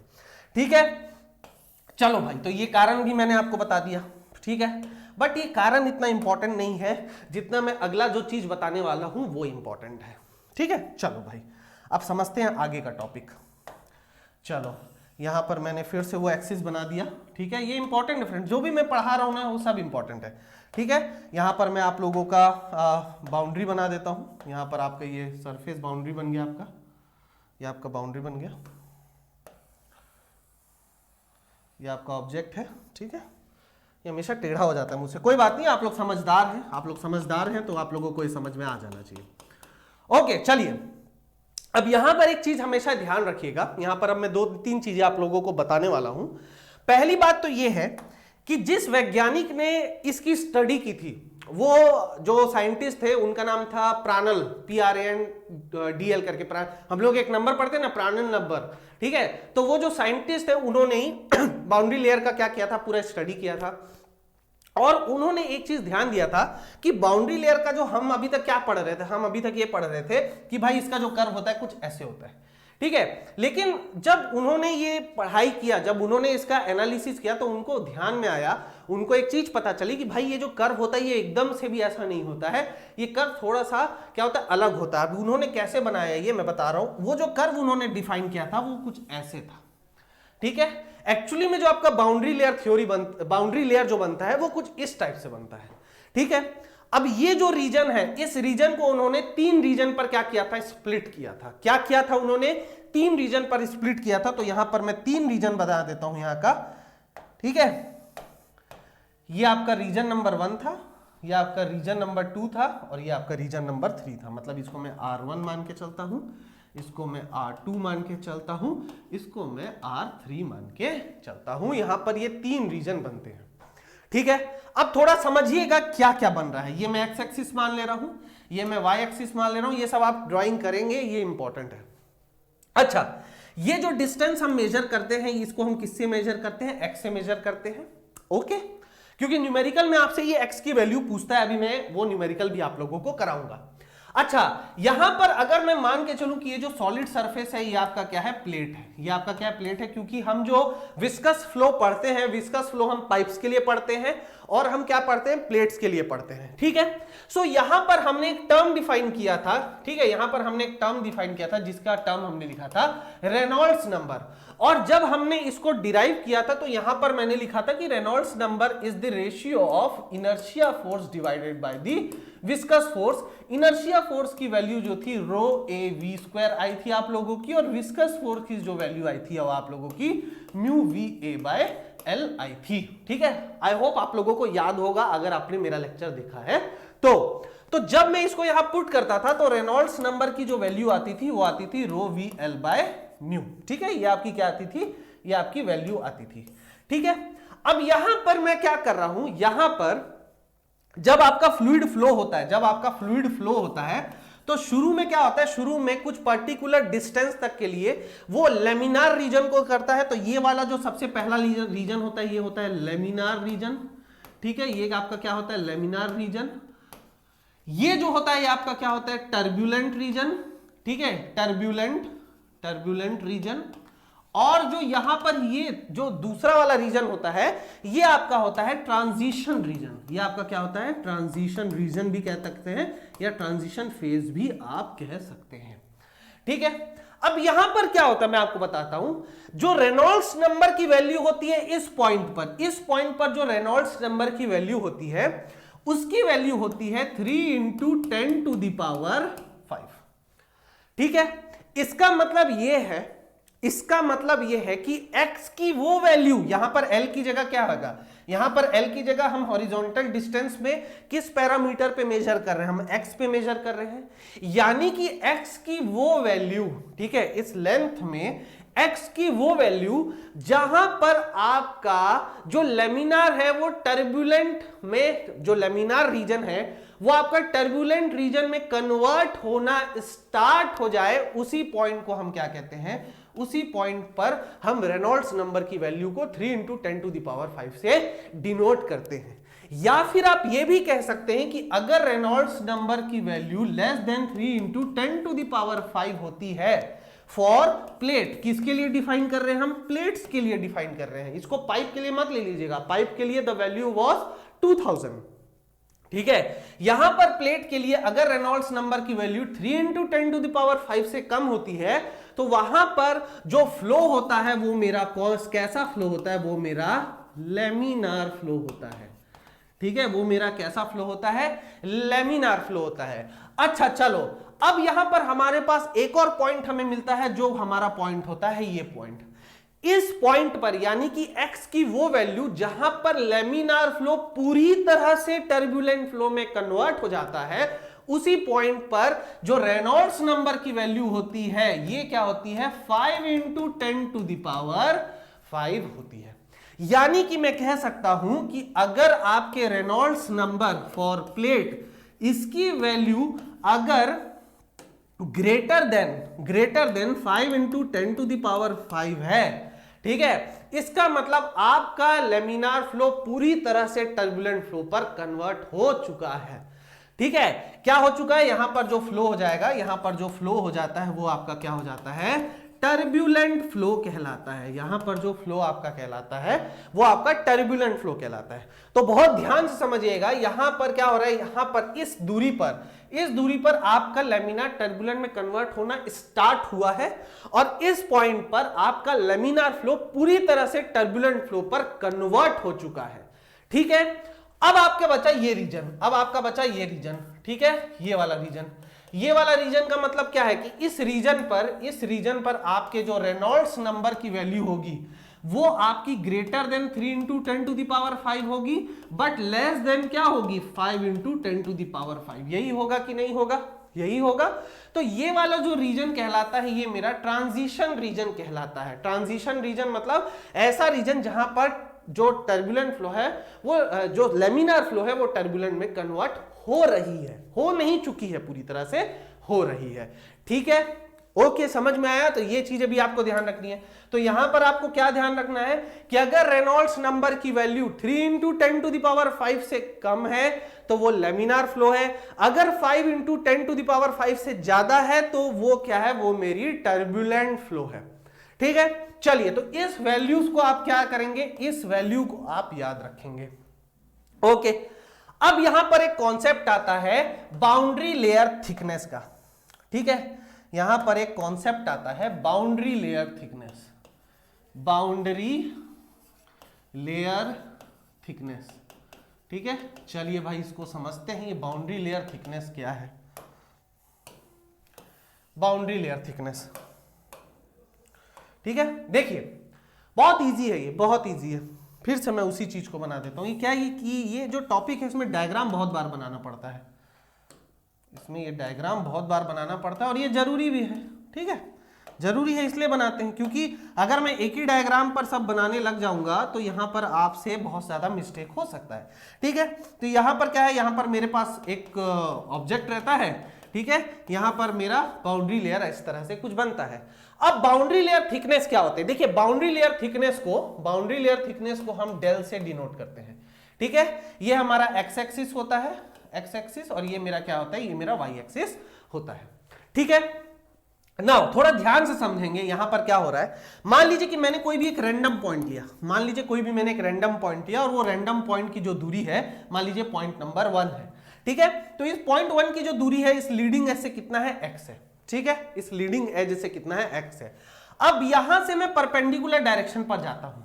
ठीक है। चलो भाई, तो ये कारण भी मैंने आपको बता दिया, ठीक है, बट ये कारण इतना इंपॉर्टेंट नहीं है जितना मैं अगला जो चीज बताने वाला हूं वो इंपॉर्टेंट है, ठीक है। चलो भाई, अब समझते हैं आगे का टॉपिक। चलो, यहां पर मैंने फिर से वो एक्सिस बना दिया, ठीक है, ये इंपॉर्टेंट है फ्रेंड, जो भी मैं पढ़ा रहा हूं ना वो सब इंपॉर्टेंट है, ठीक है। यहां पर मैं आप लोगों का बाउंड्री बना देता हूं। यहां पर आपका ये सरफेस बाउंड्री बन गया, आपका ये आपका बाउंड्री बन गया, ये आपका ऑब्जेक्ट है, ठीक है। ये हमेशा टेढ़ा हो जाता है मुझसे, कोई बात नहीं, आप लोग समझदार हैं, आप लोग समझदार हैं तो आप लोगों को ये समझ में आ जाना चाहिए। ओके, चलिए, अब यहां पर एक चीज हमेशा ध्यान रखिएगा, यहां पर अब मैं 2-3 चीजें आप लोगों को बताने वाला हूं। पहली बात तो यह है कि जिस वैज्ञानिक ने इसकी स्टडी की थी, वो जो साइंटिस्ट थे उनका नाम था प्रानल, PRANDL करके, हम लोग एक नंबर पढ़ते हैं ना, प्रानल नंबर, ठीक है। तो वो जो साइंटिस्ट है उन्होंने ही बाउंड्री लेयर का क्या किया था, पूरा स्टडी किया था, और उन्होंने एक चीज ध्यान दिया था कि बाउंड्री लेयर का जो हम अभी तक क्या पढ़ रहे थे, हम अभी तक ये पढ़ रहे थे कि भाई इसका जो कर्व होता है कुछ ऐसे होता है, ठीक है। लेकिन जब उन्होंने ये पढ़ाई किया, जब उन्होंने इसका एनालिसिस किया, तो उनको ध्यान में आया, उनको एक चीज पता चली कि भाई ये जो कर्व होता है ये एकदम से भी ऐसा नहीं होता है, ये कर्व थोड़ा सा क्या होता है, अलग होता है। अब उन्होंने कैसे बनाया ये मैं बता रहा हूं। वो जो कर्व उन्होंने डिफाइन किया था वो कुछ ऐसे था, ठीक है। एक्चुअली में जो आपका boundary layer theory boundary layer जो बनता है वो कुछ इस टाइप से बनता है, ठीक है। अब ये जो रीजन है, इस रीजन को उन्होंने 3 रीजन पर क्या किया था, स्प्लिट किया था। क्या किया था उन्होंने? 3 रीजन पर स्प्लिट किया था। तो यहां पर मैं 3 रीजन बता देता हूं यहां का, ठीक है। ये आपका रीजन नंबर 1 था, ये आपका रीजन नंबर 2 था, और ये आपका रीजन नंबर 3 था। मतलब इसको मैं R1 मान के चलता हूं, इसको मैं R2 मान के चलता हूं, इसको मैं R3 मान के चलता हूं। यहां पर ये 3 रीजन बनते हैं, ठीक है। अब थोड़ा समझिएगा क्या क्या बन रहा है। ये मैं एक्स एक्सिस मान ले रहा हूं, ये मैं वाई एक्सिस मान ले रहा हूं, ये सब आप ड्राइंग करेंगे, ये इंपॉर्टेंट है। अच्छा, ये जो डिस्टेंस हम मेजर करते हैं, इसको हम किससे मेजर करते हैं? एक्स से मेजर करते हैं, ओके। क्योंकि न्यूमेरिकल में आपसे ये एक्स की वैल्यू पूछता है, अभी मैं वो न्यूमेरिकल भी आप लोगों को कराऊंगा। अच्छा, यहां पर अगर मैं मान के चलूं कि ये जो सॉलिड सरफेस है ये आपका क्या है, प्लेट है, ये आपका क्या है, प्लेट है, क्योंकि हम जो विस्कस फ्लो पढ़ते हैं, विस्कस फ्लो हम पाइप्स के लिए पढ़ते हैं और हम क्या पढ़ते हैं, प्लेट्स के लिए पढ़ते हैं, ठीक है। सो यहां पर हमने एक टर्म डिफाइन किया था, ठीक है, यहां पर हमने एक टर्म डिफाइन किया था जिसका टर्म हमने लिखा था रेनॉल्ड्स नंबर, और जब हमने इसको डिराइव किया था तो यहां पर मैंने लिखा था कि Reynolds number is the ratio of inertia force divided by the viscous force. Inertia force की वैल्यू जो थी रो ए वी स्क्वायर आई थी आप लोगों की, और विस्कस फोर्स की जो वैल्यू आई थी वो आप लोगों की mu V A by L I थी, ठीक है। आई होप आप लोगों को याद होगा अगर आपने मेरा लेक्चर देखा है तो जब मैं इसको यहां पुट करता था तो रेनॉल्ड्स नंबर की जो वैल्यू आती थी वो आती थी रो वी एल बाय म्यू, ठीक है, ये आपकी क्या आती थी, ये आपकी वैल्यू आती थी, ठीक है। अब यहां पर मैं क्या कर रहा हूं, यहां पर जब आपका फ्लूइड फ्लो होता है, जब आपका फ्लूइड फ्लो होता है तो शुरू में क्या होता है, शुरू में कुछ पर्टिकुलर डिस्टेंस तक के लिए वो लेमिनार रीजन को करता है। तो ये वाला जो सबसे पहला रीजन होता है ये होता है लेमिनार रीजन, ठीक है, ये आपका क्या होता है, लेमिनार रीजन। ये जो होता है ये आपका क्या होता है, टर्ब्यूलेंट रीजन, ठीक है, टर्ब्यूलेंट रीजन। और जो यहां पर ये जो दूसरा वाला रीजन होता है ये आपका होता है ट्रांजिशन रीजन, ये आपका क्या होता है, ट्रांजिशन रीजन भी कह सकते हैं या ट्रांजिशन फेज भी आप कह सकते हैं, ठीक है। अब यहां पर क्या होता है मैं आपको बताता हूं, जो रेनॉल्ड्स नंबर की वैल्यू होती है इस पॉइंट पर जो रेनॉल्ड्स नंबर की वैल्यू होती है उसकी वैल्यू होती है 3 × 10⁵, ठीक है। इसका मतलब यह है कि x की वो वैल्यू, यहां पर l की जगह क्या होगा, यहां पर l की जगह हम हॉरिजॉन्टल डिस्टेंस में किस पैरामीटर पे मेजर कर रहे हैं, हम x पे मेजर कर रहे हैं, यानी कि x की वो वैल्यू, ठीक है, इस लेंथ में x की वो वैल्यू जहां पर आपका जो लेमिनार है वो टर्बुलेंट में, जो लेमिनार रीजन है वो आपका टर्बुलेंट रीजन में कन्वर्ट होना स्टार्ट हो जाए, उसी पॉइंट को हम क्या कहते हैं, उसी पॉइंट पर हम रेनॉल्ड्स नंबर की वैल्यू को 3 × 10⁵ से डिनोट करते हैं। या फिर आप यह भी कह सकते हैं कि अगर रेनॉल्ड्स नंबर की वैल्यू लेस देन 3 × 10⁵ होती है फॉर प्लेट, किसके लिए डिफाइन कर रहे हैं हम, प्लेट्स के लिए डिफाइन कर रहे हैं, इसको पाइप के लिए मत ले लीजिएगा, पाइप के लिए द वैल्यू वाज 2000, ठीक है। यहां पर प्लेट के लिए अगर रेनॉल्ड्स नंबर की वैल्यू 3 × 10⁵ से कम होती है तो वहां पर जो फ्लो होता है वो मेरा कैसा फ्लो होता है, वो मेरा लेमिनार फ्लो होता है, ठीक है, वो मेरा कैसा फ्लो होता है, लेमिनार फ्लो होता है। अच्छा चलो, अब यहां पर हमारे पास एक और पॉइंट हमें मिलता है, जो हमारा पॉइंट होता है ये पॉइंट, इस पॉइंट पर यानी कि x की वो वैल्यू जहां पर लेमिनार फ्लो पूरी तरह से टर्बुलेंट फ्लो में कन्वर्ट हो जाता है, उसी पॉइंट पर जो रेनॉल्ड्स नंबर की वैल्यू होती है ये क्या होती है, 5 × 10⁵ होती है। यानी कि मैं कह सकता हूं कि अगर आपके रेनॉल्ड्स नंबर फॉर प्लेट, इसकी वैल्यू अगर ग्रेटर देन 5 × 10⁵ है, ठीक है, इसका मतलब आपका लेमिनार फ्लो पूरी तरह से टर्बुलेंट फ्लो पर कन्वर्ट हो चुका है, ठीक है। क्या हो चुका है, यहां पर जो फ्लो हो जाएगा, यहां पर जो फ्लो हो जाता है वो आपका क्या हो जाता है, टर्बुलेंट फ्लो कहलाता है। यहां पर जो फ्लो आपका कहलाता है वो आपका टर्बुलेंट फ्लो कहलाता है। तो बहुत ध्यान से समझिएगा, यहां पर क्या हो रहा है, यहां पर इस दूरी पर आपका लेमिनार टर्बुलेंट में कन्वर्ट होना स्टार्ट हुआ है, और इस पॉइंट पर आपका लेमिनार फ्लो पूरी तरह से टर्बुलेंट फ्लो पर कन्वर्ट हो चुका है, ठीक है। अब आपका बचा ये रीजन, ठीक है, ये वाला रीजन का मतलब क्या है कि इस रीजन पर आपके जो रेनॉल्ड्स नंबर की वैल्यू होगी वो आपकी ग्रेटर देन 3 × 10⁵ होगी, बट लेस देन क्या होगी, 5 × 10⁵। यही होगा कि नहीं होगा, यही होगा। तो ये वाला जो रीजन कहलाता है ये मेरा ट्रांजिशन रीजन कहलाता है। ट्रांजिशन रीजन मतलब ऐसा रीजन जहां पर जो टर्बुलेंट फ्लो है वो, जो लेमिनार फ्लो है वो टर्बुलेंट में कन्वर्ट हो रही है, हो नहीं चुकी है, पूरी तरह से हो रही है, ठीक है। ओके, समझ में आया। तो ये चीजें भी आपको ध्यान रखनी है। तो यहां पर आपको क्या ध्यान रखना है कि अगर रेनॉल्ड्स नंबर की value 3 into 10 to the power 5 से कम है तो वो लेमिनार फ्लो है, अगर 5 इंटू 10 टू द पावर 5 से ज्यादा है तो वो क्या है, वो मेरी टर्बुलेंट फ्लो है। ठीक है, चलिए, तो इस वैल्यूज को आप क्या करेंगे, इस वैल्यू को आप याद रखेंगे। ओके, अब यहां पर एक कॉन्सेप्ट आता है बाउंड्री लेयर थिकनेस का। ठीक है, यहां पर एक कॉन्सेप्ट आता है boundary layer thickness, boundary layer thickness. ठीक है, चलिए भाई इसको समझते हैं, ये बाउंड्री लेयर थिकनेस क्या है। बाउंड्री लेयर थिकनेस, ठीक है, देखिए बहुत इजी है, ये बहुत इजी है। फिर से मैं उसी चीज को बना देता हूं। ये क्या है कि ये जो टॉपिक है इसमें डायग्राम बहुत बार बनाना पड़ता है, इसमें ये डायग्राम बहुत बार बनाना पड़ता है और ये जरूरी भी है। ठीक है, जरूरी है इसलिए बनाते हैं क्योंकि अगर मैं एक ही डायग्राम पर सब बनाने लग जाऊंगा तो यहां पर आपसे बहुत ज्यादा मिस्टेक हो सकता है। ठीक है, तो यहां पर क्या है, यहां पर मेरे पास एक ऑब्जेक्ट रहता है। ठीक है, यहां पर मेरा बाउंड्री लेयर इस तरह से कुछ बनता है। अब बाउंड्री लेयर थिकनेस क्या होते हैं, देखिए बाउंड्री लेयर थिकनेस को हम डेल से डिनोट करते हैं। ठीक है, ये हमारा एक्स एक्सिस होता है, एक्स एक्सिस, और ये मेरा क्या होता है, ये मेरा वाई एक्सिस होता है। ठीक है, नाउ थोड़ा ध्यान से समझेंगे यहां पर क्या हो रहा है। मान लीजिए कि मैंने कोई भी एक रैंडम पॉइंट लिया, मान लीजिए कोई भी मैंने एक रैंडम पॉइंट लिया और वो रैंडम पॉइंट की जो दूरी है मान लीजिए पॉइंट नंबर 1 है। ठीक है, तो इस पॉइंट 1 की जो दूरी है इस लीडिंग एज से कितना है, x है। ठीक है, इस लीडिंग एज से कितना है, x है। अब यहां से मैं परपेंडिकुलर डायरेक्शन पर जाता हूं।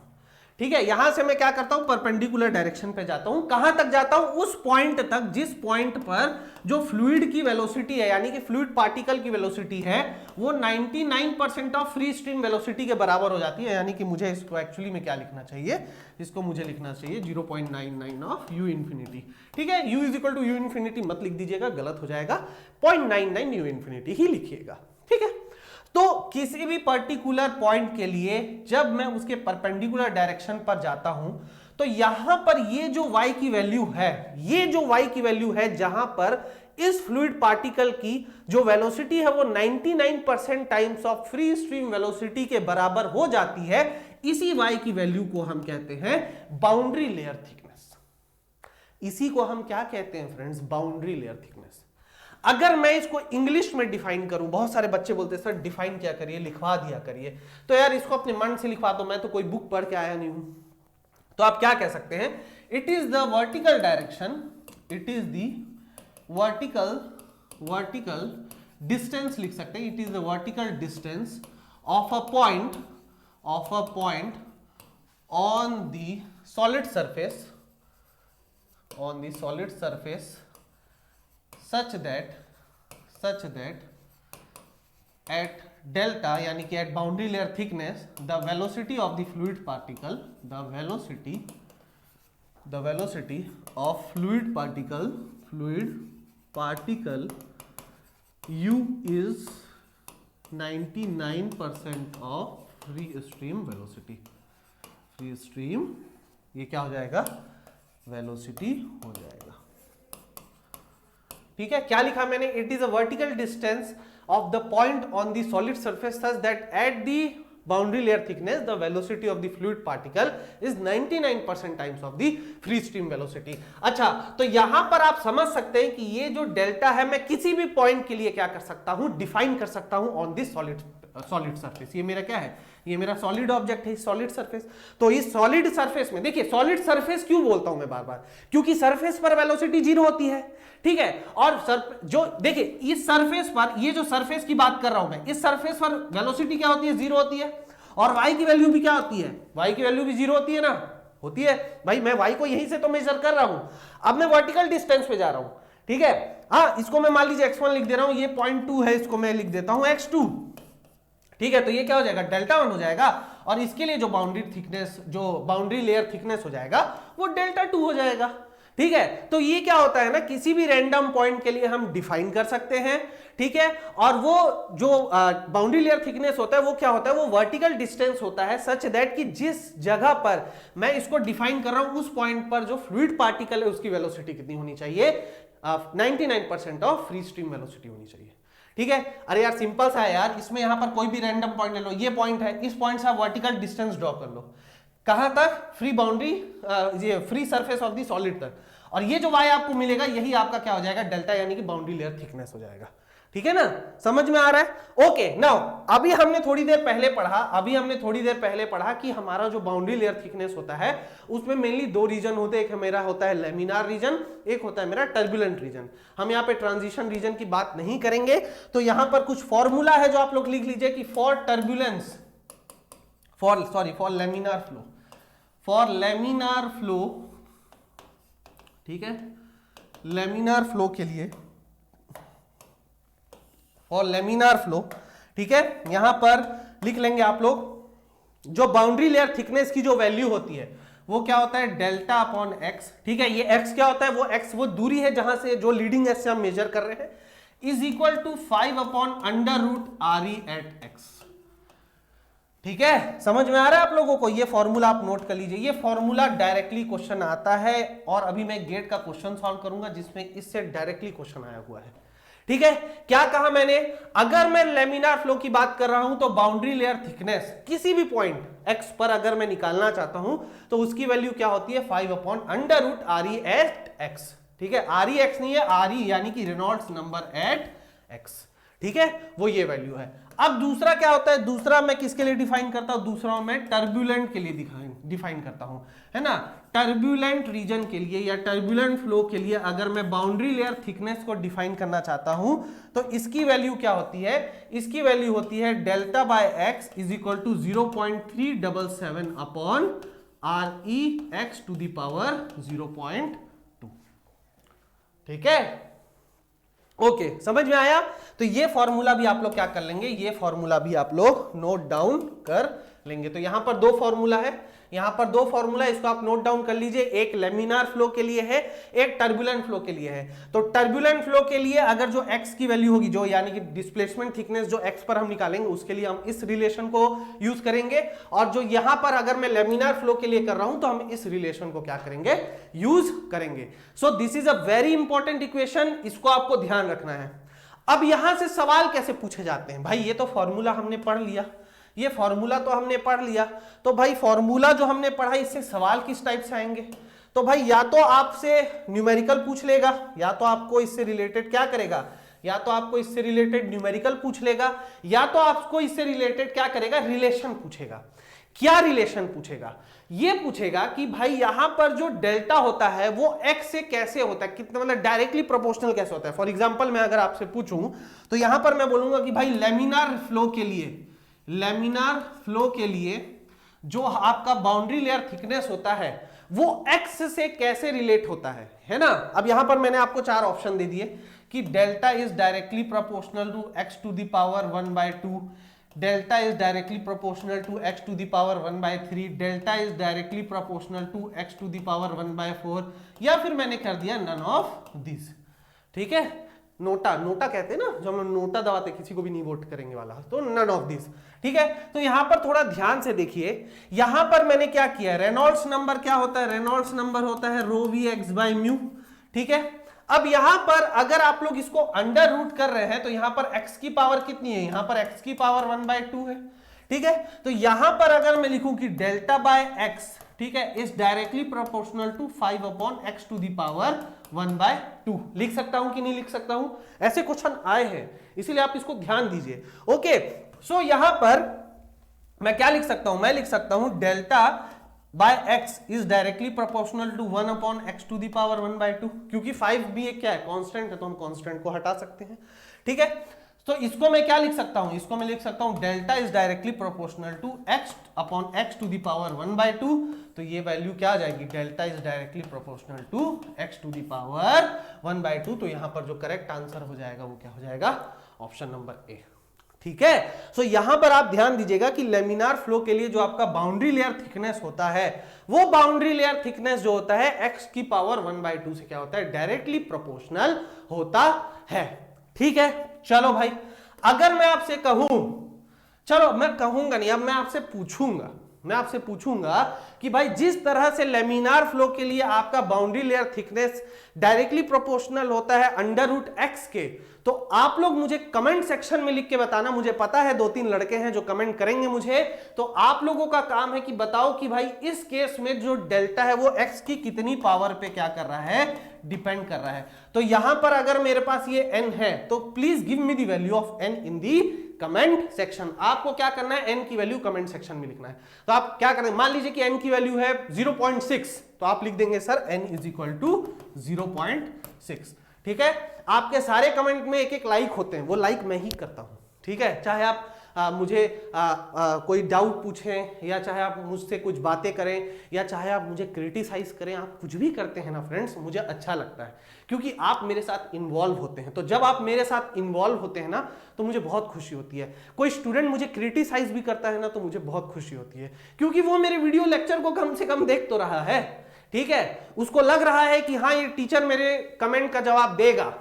ठीक है, यहां से मैं क्या करता हूं, परपेंडिकुलर डायरेक्शन पे जाता हूं। कहां तक जाता हूं, उस पॉइंट तक जिस पॉइंट पर जो फ्लूइड की वेलोसिटी है, यानी कि फ्लूइड पार्टिकल की वेलोसिटी है वो 99% ऑफ फ्री स्ट्रीम वेलोसिटी के बराबर हो जाती है। यानी कि मुझे इसको एक्चुअली में क्या लिखना चाहिए, इसको मुझे लिखना चाहिए 0.99 ऑफ u इंफिनिटी। ठीक है, u is equal to u infinity मत लिख दीजिएगा, गलत हो जाएगा, 0.99 u इंफिनिटी ही लिखिएगा। ठीक है, तो किसी भी पर्टिकुलर पॉइंट के लिए जब मैं उसके परपेंडिकुलर डायरेक्शन पर जाता हूं तो यहां पर ये जो y की वैल्यू है, ये जो y की वैल्यू है जहां पर इस फ्लूइड पार्टिकल की जो वेलोसिटी है वो 99% times of free stream velocity के बराबर हो जाती है, इसी y की वैल्यू को हम कहते हैं बाउंड्री लेयर थिकनेस। इसी को हम क्या कहते हैं फ्रेंड्स, बाउंड्री लेयर थिकनेस। अगर मैं इसको इंग्लिश में डिफाइन करूं, बहुत सारे बच्चे बोलते हैं सर डिफाइन क्या करिए, लिखवा दिया करिए, तो यार इसको अपने मन से लिखवा दो, मैं तो कोई बुक पढ़ के आया नहीं हूं। तो आप क्या कह सकते हैं, it is the vertical direction, it is the vertical distance लिख सकते हैं, it is the vertical distance of a point on the solid surface, such that at delta यानी कि at boundary layer thickness the velocity of the fluid particle, the velocity of fluid particle u is 99% of free stream velocity। Free stream ये क्या हो जाएगा, velocity हो जाएगा। ठीक है, क्या लिखा मैंने, it is a vertical distance of the point on the solid surface such that at the boundary layer thickness the velocity of the fluid particle is 99% times of the free stream velocity. अच्छा, तो यहां पर आप समझ सकते हैं कि ये जो डेल्टा है मैं किसी भी पॉइंट के लिए क्या कर सकता हूं, डिफाइन कर सकता हूं ऑन द सॉलिड सरफेस। ये मेरा क्या है, ये मेरा सॉलिड ऑब्जेक्ट है, सॉलिड सरफेस। तो इस सॉलिड सरफेस में देखिए, सॉलिड सरफेस क्यों बोलता हूं मैं बार बार, क्योंकि सरफेस पर वेलोसिटी 0 होती है। ठीक है, और जो देखिए इस सरफेस पर, ये जो सरफेस की बात कर रहा हूं मैं, इस सरफेस पर वेलोसिटी क्या होती है, 0 होती है, और y की वैल्यू भी क्या होती है, y की वैल्यू भी 0 होती है ना, होती है भाई। मैं y को यहीं से तो मेजर कर रहा हूं, अब मैं वर्टिकल डिस्टेंस पे जा रहा हूं। ठीक है, हाँ, इसको मैं मान लीजिए x1 लिख दे रहा हूं, ये 0.2 है, इसको मैं लिख देता हूं x2। ठीक है, तो ये क्या हो जाएगा, डेल्टा 1 हो जाएगा, और इसके लिए जो बाउंड्री लेयर थिकनेस हो जाएगा वो डेल्टा 2 हो जाएगा। ठीक है, तो ये क्या होता है ना, किसी भी रैंडम पॉइंट के लिए हम डिफाइन कर सकते हैं। ठीक है, और वो जो बाउंड्री लेयर थिकनेस होता है वो क्या होता है, वो वर्टिकल डिस्टेंस होता है सच दैट कि जिस जगह पर मैं इसको डिफाइन कर रहा हूं उस पॉइंट पर जो फ्लूइड पार्टिकल है उसकी वेलोसिटी कितनी होनी चाहिए, 99% ऑफ फ्री स्ट्रीम वेलोसिटी होनी चाहिए। ठीक है। अरे यार सिंपल सा है यार, इसमें यहां पर कोई भी रैंडम पॉइंट ले लो, ये पॉइंट है, इस पॉइंट से आप वर्टिकल डिस्टेंस ड्रॉ कर लो, कहां तक, फ्री बाउंड्री, ये free surface of the solid तक, और ये जो y आपको मिलेगा यही आपका क्या हो जाएगा, डेल्टा, यानी कि बाउंड्री लेयर थिकनेस हो जाएगा। ठीक है ना, समझ में आ रहा है? ओके, नाउ अभी हमने थोड़ी देर पहले पढ़ा कि हमारा जो बाउंड्री लेयर थिकनेस होता है उसमें मेनली दो रीजन होते हैं, एक मेरा होता है लेमिनार रीजन, एक होता है मेरा टर्बुलेंट रीजन। हम यहाँ पे ट्रांजिशन रीजन की बात नहीं करेंगे, तो यहां पर कुछ फॉर्मूला है जो आप लोग लिख लीजिए कि for turbulence, for laminar flow, ठीक है, लेमिनार फ्लो के लिए, और लेमिनार फ्लो, ठीक है, यहां पर लिख लेंगे आप लोग, जो बाउंड्री लेयर थिकनेस की जो वैल्यू होती है वो क्या होता है, डेल्टा अपॉन एक्स। ठीक है, ये एक्स क्या होता है, वो एक्स वो दूरी है जहां से जो लीडिंग एज से हम मेजर कर रहे हैं, is equal to 5 upon under root R E at x. ठीक है, समझ में आ रहा है आप लोगों को? ये फॉर्मूला आप नोट कर लीजिए, ये फॉर्मूला डायरेक्टली क्वेश्चन आता है, और अभी मैं गेट का क्वेश्चन सॉल्व करूंगा जिसमें इससे डायरेक्टली क्वेश्चन आया हुआ है। ठीक है, क्या कहा मैंने, अगर मैं लेमिनार फ्लो की बात कर रहा हूं तो बाउंड्री लेयर थिकनेस किसी भी पॉइंट एक्स पर अगर मैं निकालना चाहता हूं तो उसकी वैल्यू क्या होती है, 5 upon under root R E at x. ठीक है, आर ई एक्स नहीं है, आर ई यानी कि रेनॉल्ड्स नंबर एट एक्स। ठीक है, वो ये वैल्यू है। अब दूसरा क्या होता है, दूसरा मैं किसके लिए डिफाइन करता हूं, दूसरा मैं टर्बुलेंट के लिए डिफाइन करता हूं, है ना। टर्बुलेंट रीजन के लिए या टर्बुलेंट फ्लो के लिए अगर मैं बाउंड्री लेयर थिकनेस को डिफाइन करना चाहता हूं तो इसकी वैल्यू क्या होती है, इसकी वैल्यू होती है delta by x is equal to 0.377 upon R E x to the power 0.2। ठीक है, ओके, समझ में आया? तो ये फॉर्मूला भी आप लोग क्या कर लेंगे, ये फॉर्मूला भी आप लोग नोट डाउन कर लेंगे। तो यहां पर दो फॉर्मूला है, यहां पर दो फॉर्मूला, इसको आप नोट डाउन कर लीजिए, एक लेमिनार फ्लो के लिए है, एक टर्बुलेंट फ्लो के लिए है। तो टर्बुलेंट फ्लो के लिए अगर जो x की वैल्यू होगी, जो यानी कि डिस्प्लेसमेंट थिकनेस जो x पर हम निकालेंगे, उसके लिए हम इस रिलेशन को यूज करेंगे, और जो यहां पर अगर मैं लेमिनार फ्लो के लिए कर रहा हूं तो हम इस रिलेशन को क्या करेंगे, यूज करेंगे। So this is a very important equation, इसको आपको ध्यान रखना है। अब यहां से सवाल कैसे पूछे जाते हैं, भाई ये तो फॉर्मूला हमने पढ़ लिया, ये फॉर्मूला तो हमने पढ़ लिया, तो भाई फॉर्मूला जो हमने पढ़ा इससे सवाल किस टाइप से आएंगे, तो भाई या तो आपसे न्यूमेरिकल पूछ लेगा, या तो आपको इससे रिलेटेड क्या करेगा, या तो आपको इससे रिलेटेड न्यूमेरिकल पूछ लेगा, या तो आपको इससे रिलेटेड क्या करेगा, रिलेशन पूछेगा। क्या रिलेशन पूछेगा, ये पूछेगा कि भाई यहां पर जो डेल्टा होता है वो एक्स से कैसे होता है, कितना मतलब डायरेक्टली प्रोपोर्शनल कैसे होता है। फॉर एग्जांपल मैं अगर आपसे पूछूं तो यहां पर मैं बोलूंगा कि भाई लेमिनार फ्लो के लिए जो आपका बाउंड्री लेयर थिकनेस होता है वो एक्स से कैसे रिलेट होता है ना। अब यहां पर मैंने आपको चार ऑप्शन दे दिए कि delta is directly proportional to x to the power 1/2, delta is directly proportional to x to the power 1/3, delta is directly proportional to x to the power 1/4, या फिर मैंने कर दिया नन ऑफ दिस। ठीक है, नोटा कहते हैं ना, जब हम नोटा दबाते किसी को भी नहीं वोट करेंगे वाला, तो नन ऑफ दिस। ठीक है, तो यहां पर थोड़ा ध्यान से देखिए, यहां पर मैंने क्या किया, रेनॉल्ड्स नंबर क्या होता है, रेनॉल्ड्स नंबर होता है रो वी एक्स बाय म्यू। ठीक है, अब यहां पर अगर आप लोग इसको अंडर रूट कर रहे हैं तो यहां पर x की पावर कितनी है, यहां पर x की पावर 1/2 है। ठीक है, तो यहां पर अगर मैं लिखूं कि डेल्टा बाय एक्स, ठीक है, is directly proportional to 5 upon x to the power 1/2, लिख सकता हूं कि नहीं लिख सकता हूं, ऐसे क्वेश्चन आए हैं, इसीलिए आप इसको ध्यान दीजिए। ओके, सो यहां पर मैं क्या लिख सकता हूं, मैं लिख सकता हूं delta by x is directly proportional to 1 upon x to the power 1/2, क्योंकि 5 भी एक क्या है, कांस्टेंट है, तो हम कांस्टेंट को हटा सकते हैं। ठीक है, तो इसको मैं क्या लिख सकता हूं, इसको मैं लिख सकता हूं delta is directly proportional to x upon x to the power 1/2, तो ये वैल्यू क्या आ जाएगी, delta is directly proportional to x to the power 1/2। तो यहां पर जो करेक्ट आंसर हो जाएगा वो क्या हो जाएगा, ऑप्शन नंबर ए। ठीक है, सो यहां पर आप ध्यान दीजिएगा कि लेमिनार फ्लो के लिए जो आपका बाउंड्री लेयर थिकनेस होता है, वो बाउंड्री लेयर थिकनेस जो होता है एक्स की पावर 1/2 से क्या होता है, डायरेक्टली प्रोपोर्शनल होता है। ठीक है, चलो भाई, अगर मैं आपसे कहूं, चलो मैं कहूंगा नहीं, अब मैं आपसे पूछूंगा, मैं आपसे पूछूंगा कि भाई जिस तरह से लेमिनार फ्लो के लिए आपका boundary layer thickness directly proportional होता है अंडर रूट एक्स के, तो आप लोग मुझे कमेंट सेक्शन में लिख के बताना। मुझे पता है 2-3 लड़के हैं जो कमेंट करेंगे मुझे, तो आप लोगों का काम है कि बताओ कि भाई इस केस में जो डेल्टा है वो एक्स की कितनी पावर पे क्या कर रहा है, डिपेंड कर रहा है। तो यहां पर अगर मेरे पास ये n है तो please give me the value of n in the comment section. आपको क्या करना है, n की वैल्यू कमेंट सेक्शन में लिखना है। तो आप क्या करें, मान लीजिए कि n की वैल्यू है 0.6, तो आप लिख देंगे sir n is equal to 0.6। ठीक है, आपके सारे कमेंट में एक एक लाइक होते हैं, वो लाइक मैं ही करता हूं। ठीक है, चाहे आप मुझे कोई डाउट पूछें, या चाहे आप मुझसे कुछ बातें करें, या चाहे आप मुझे क्रिटिसाइज करें, आप कुछ भी करते हैं ना फ्रेंड्स, मुझे अच्छा लगता है क्योंकि आप मेरे साथ इन्वॉल्व होते हैं। तो जब आप मेरे साथ इन्वॉल्व होते हैं ना तो मुझे बहुत खुशी होती है। कोई स्टूडेंट मुझे क्रिटिसाइज भी करता है ना तो मुझे बहुत खुशी होती है, क्योंकि वो मेरे वीडियो लेक्चर को कम से कम देख तो रहा है। ठीक है, उसको लग रहा है कि हाँ ये टीचर मेरे कमेंट का जवाब देगा।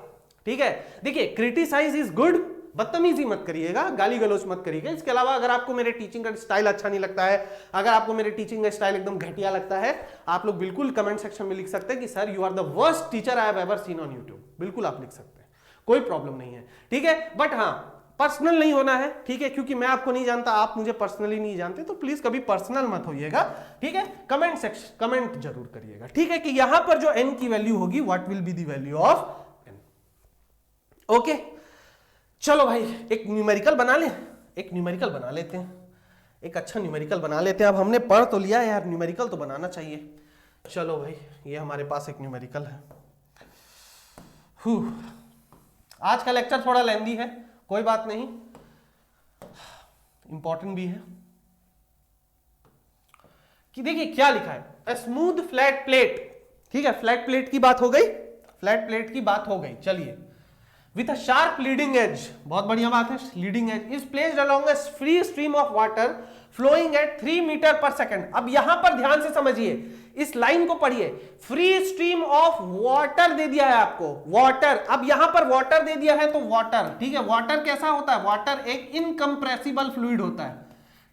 ठीक है, देखिए क्रिटिसाइज इज गुड, बदतमीजी मत करिएगा, गाली गलौज मत करिएगा। इसके अलावा अगर आपको मेरे टीचिंग का स्टाइल अच्छा नहीं लगता है, अगर आपको मेरे टीचिंग का स्टाइल एकदम घटिया लगता है, आप लोग बिल्कुल कमेंट सेक्शन में लिख सकते हैं कि sir you are the worst teacher I have ever seen on YouTube. बिल्कुल आप लिख सकते हैं, कोई प्रॉब्लम नहीं है। ठीक है, बट हाँ पर्सनल नहीं होना है। ठीक है, क्योंकि मैं आपको नहीं जानता, आप मुझे पर्सनली नहीं जानते, तो प्लीज कभी पर्सनल मत होइएगा। ठीक है, कमेंट सेक्शन कमेंट जरूर करिएगा। ठीक है, कि यहां पर जो n की वैल्यू होगी what will be the value of n। Okay, चलो भाई एक न्यूमेरिकल बना लें, एक न्यूमेरिकल बना लेते हैं, एक अच्छा न्यूमेरिकल बना लेते हैं। अब हमने पढ़ तो लिया यार, न्यूमेरिकल तो बनाना चाहिए। चलो भाई, ये हमारे पास एक न्यूमेरिकल है। आज का लेक्चर थोड़ा लेंदी है, कोई बात नहीं, इंपॉर्टेंट भी है। कि देखिए क्या लिखा है, अ स्मूथ फ्लैट प्लेट। ठीक है, फ्लैट प्लेट की बात हो गई, फ्लैट प्लेट की बात हो गई। चलिए, with a sharp leading edge, बहुत बढ़िया बात है, leading edge is placed along a free stream of water flowing at 3 metre पर सेकंड। अब यहां पर ध्यान से समझिए, इस लाइन को पढ़िए, फ्री स्ट्रीम ऑफ वाटर दे दिया है आपको, वाटर। अब यहां पर वाटर दे दिया है तो वाटर, ठीक है, वाटर कैसा होता है, वाटर एक इनकंप्रेसिबल फ्लूइड होता है।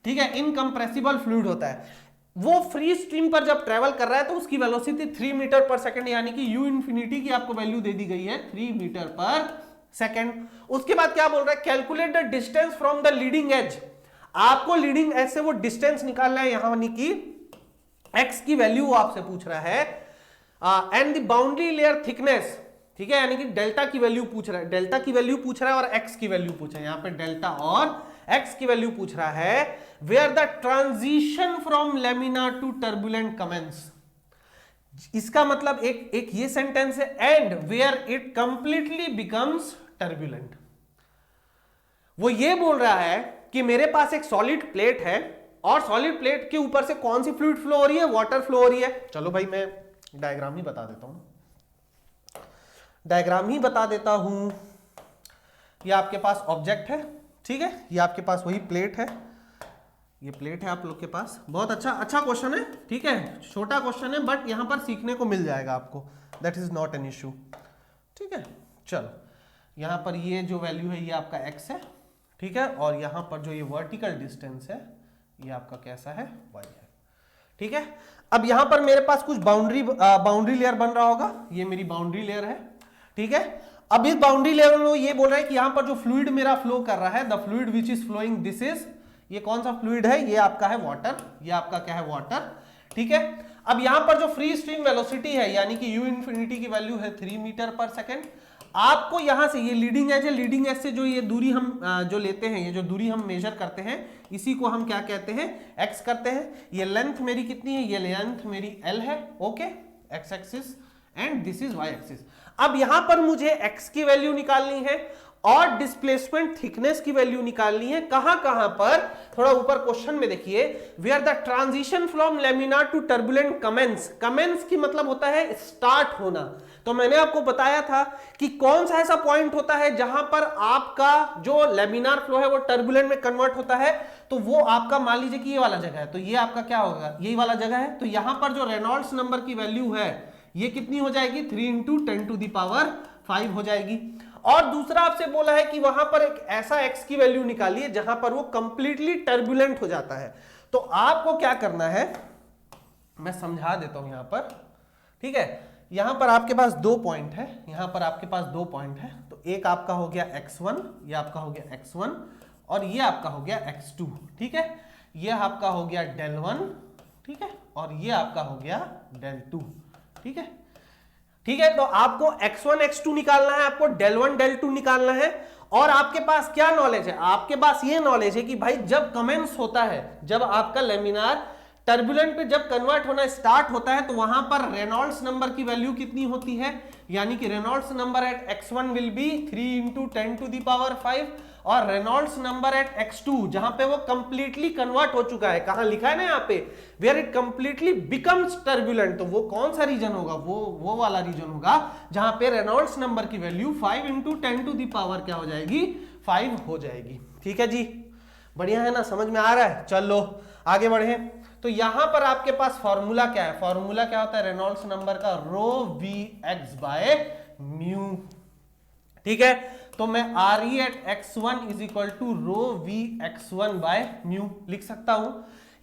ठीक है, इनकंप्रेसिबल फ्लूइड होता है। वो फ्री स्ट्रीम पर जब ट्रेवल कर रहा है तो उसकी वेलोसिटी 3 मीटर पर सेकंड, यानी कि u इंफिनिटी की आपको वैल्यू दे दी गई है 3 मीटर पर सेकंड। उसके बाद क्या बोल रहा है, calculate the distance from the leading edge. आपको लीडिंग एज से वो डिस्टेंस निकालना है, यहां की x की वैल्यू वो आपसे पूछ रहा है, and the boundary layer thickness. ठीक है, यानी कि डेल्टा की वैल्यू पूछ रहा है, डेल्टा की वैल्यू पूछ रहा है और x की वैल्यू पूछ रहा है। यहां पे डेल्टा और x की वैल्यू पूछ रहा है, where the transition from laminar to turbulent commences. इसका मतलब एक ये सेंटेंस है, and where it completely becomes turbulent. वो ये बोल रहा है कि मेरे पास एक सॉलिड प्लेट है और सॉलिड प्लेट के ऊपर से कौन सी फ्लूइड फ्लो हो रही है, वाटर फ्लो हो रही है। चलो भाई मैं डायग्राम ही बता देता हूं, डायग्राम ही बता देता हूं। ये आपके पास ऑब्जेक्ट है, ठीक है, ये आपके पास वही प्लेट है, ये प्लेट है आप लोग के पास। बहुत अच्छा क्वेश्चन है, ठीक है, छोटा क्वेश्चन है बट यहां पर सीखने को मिल जाएगा आपको, that is not an issue. ठीक है, चलो यहां पर ये जो वैल्यू है ये आपका x है, ठीक है, और यहां पर जो ये वर्टिकल डिस्टेंस है ये आपका कैसा है, y है। ठीक है, अब यहां पर मेरे पास कुछ बाउंड्री लेयर बन रहा होगा, ये मेरी बाउंड्री लेयर है। ठीक है, अब इस बाउंड्री लेयर में ये बोल रहा है कि यहां पर जो फ्लूइड मेरा फ्लो कर रहा है, the fluid which is flowing, this is, ये कौन सा फ्लूइड है, ये आपका है वाटर, ये आपका क्या है, वाटर। ठीक है, अब यहां पर जो फ्री स्ट्रीम वेलोसिटी है यानी कि u इंफिनिटी की वैल्यू है 3 मीटर पर सेकंड। आपको यहां से ये लीडिंग एज है, लीडिंग एज से जो ये दूरी हम जो लेते हैं, ये जो दूरी हम मेजर करते हैं, इसी को हम क्या कहते हैं, x करते हैं। ये लेंथ मेरी कितनी है, ये लेंथ मेरी l है, okay, x axis, and this is y axis. अब यहां पर मुझे x की वैल्यू निकालनी है और डिस्प्लेसमेंट थिकनेस की वैल्यू निकालनी है। कहां पर, थोड़ा ऊपर क्वेश्चन में देखिए, where the transition from laminar to turbulent commences. Commences की मतलब होता है स्टार्ट होना। तो मैंने आपको बताया था कि कौन सा ऐसा पॉइंट होता है जहां पर आपका जो लेमिनार फ्लो है वो टर्बुलेंट में कन्वर्ट होता है, तो वो आपका मान लीजिए कि ये वाला जगह है, तो ये आपका क्या होगा, यही वाला जगह है। तो यहां पर जो रेनॉल्ड्स नंबर की वैल्यू है ये कितनी हो जाएगी, 3 × 10⁵ हो जाएगी। और दूसरा आपसे बोला है कि वहां पर एक ऐसा x की वैल्यू निकालिए जहां पर वो कंप्लीटली टर्बुलेंट हो जाता है। तो आपको क्या करना है, मैं समझा देता हूं यहां पर, ठीक है। यहां पर आपके पास 2 पॉइंट है, यहां पर आपके पास 2 पॉइंट है। तो एक आपका हो गया x1, ये आपका हो गया x1 और ये आपका हो गया x2, ठीक है। ये आपका हो गया del 1, ठीक है, और ये आपका हो गया del 2, ठीक है। ठीक है, तो आपको x1 x2 निकालना है, आपको del 1 del 2 निकालना है। और आपके पास क्या नॉलेज है, आपके पास ये नॉलेज है कि भाई जब कमेंस होता है, जब आपका लेमिनार टर्बुलेंट पे जब कन्वर्ट होना स्टार्ट होता है तो वहां पर रेनॉल्ड्स नंबर की वैल्यू कितनी होती है, यानी कि Reynolds number at x1 will be 3 into 10 to the power 5 और रेनॉल्ड्स नंबर एट x2 जहां पे वो कंप्लीटली कन्वर्ट हो चुका है, कहां लिखा है ना यहाँ पे, where it completely becomes turbulent. तो वो कौन सा रीजन होगा, वो वाला रीजन होगा जहां पे रेनॉल्ड्स नंबर की value 5 into 10 to the power क्या हो जाएगी, 5 हो जाएगी। ठीक है जी, बढ़िया है ना, समझ में आ रहा है। चलो आगे बढ़े। तो यहां पर आपके पास फॉर्मूला क्या है, फॉर्मूला क्या होता है रेनॉल्ड्स नंबर का, rho V X by mu. ठीक है, तो मैं R E at x1 is equal to rho V x1 by mu लिख सकता हूं।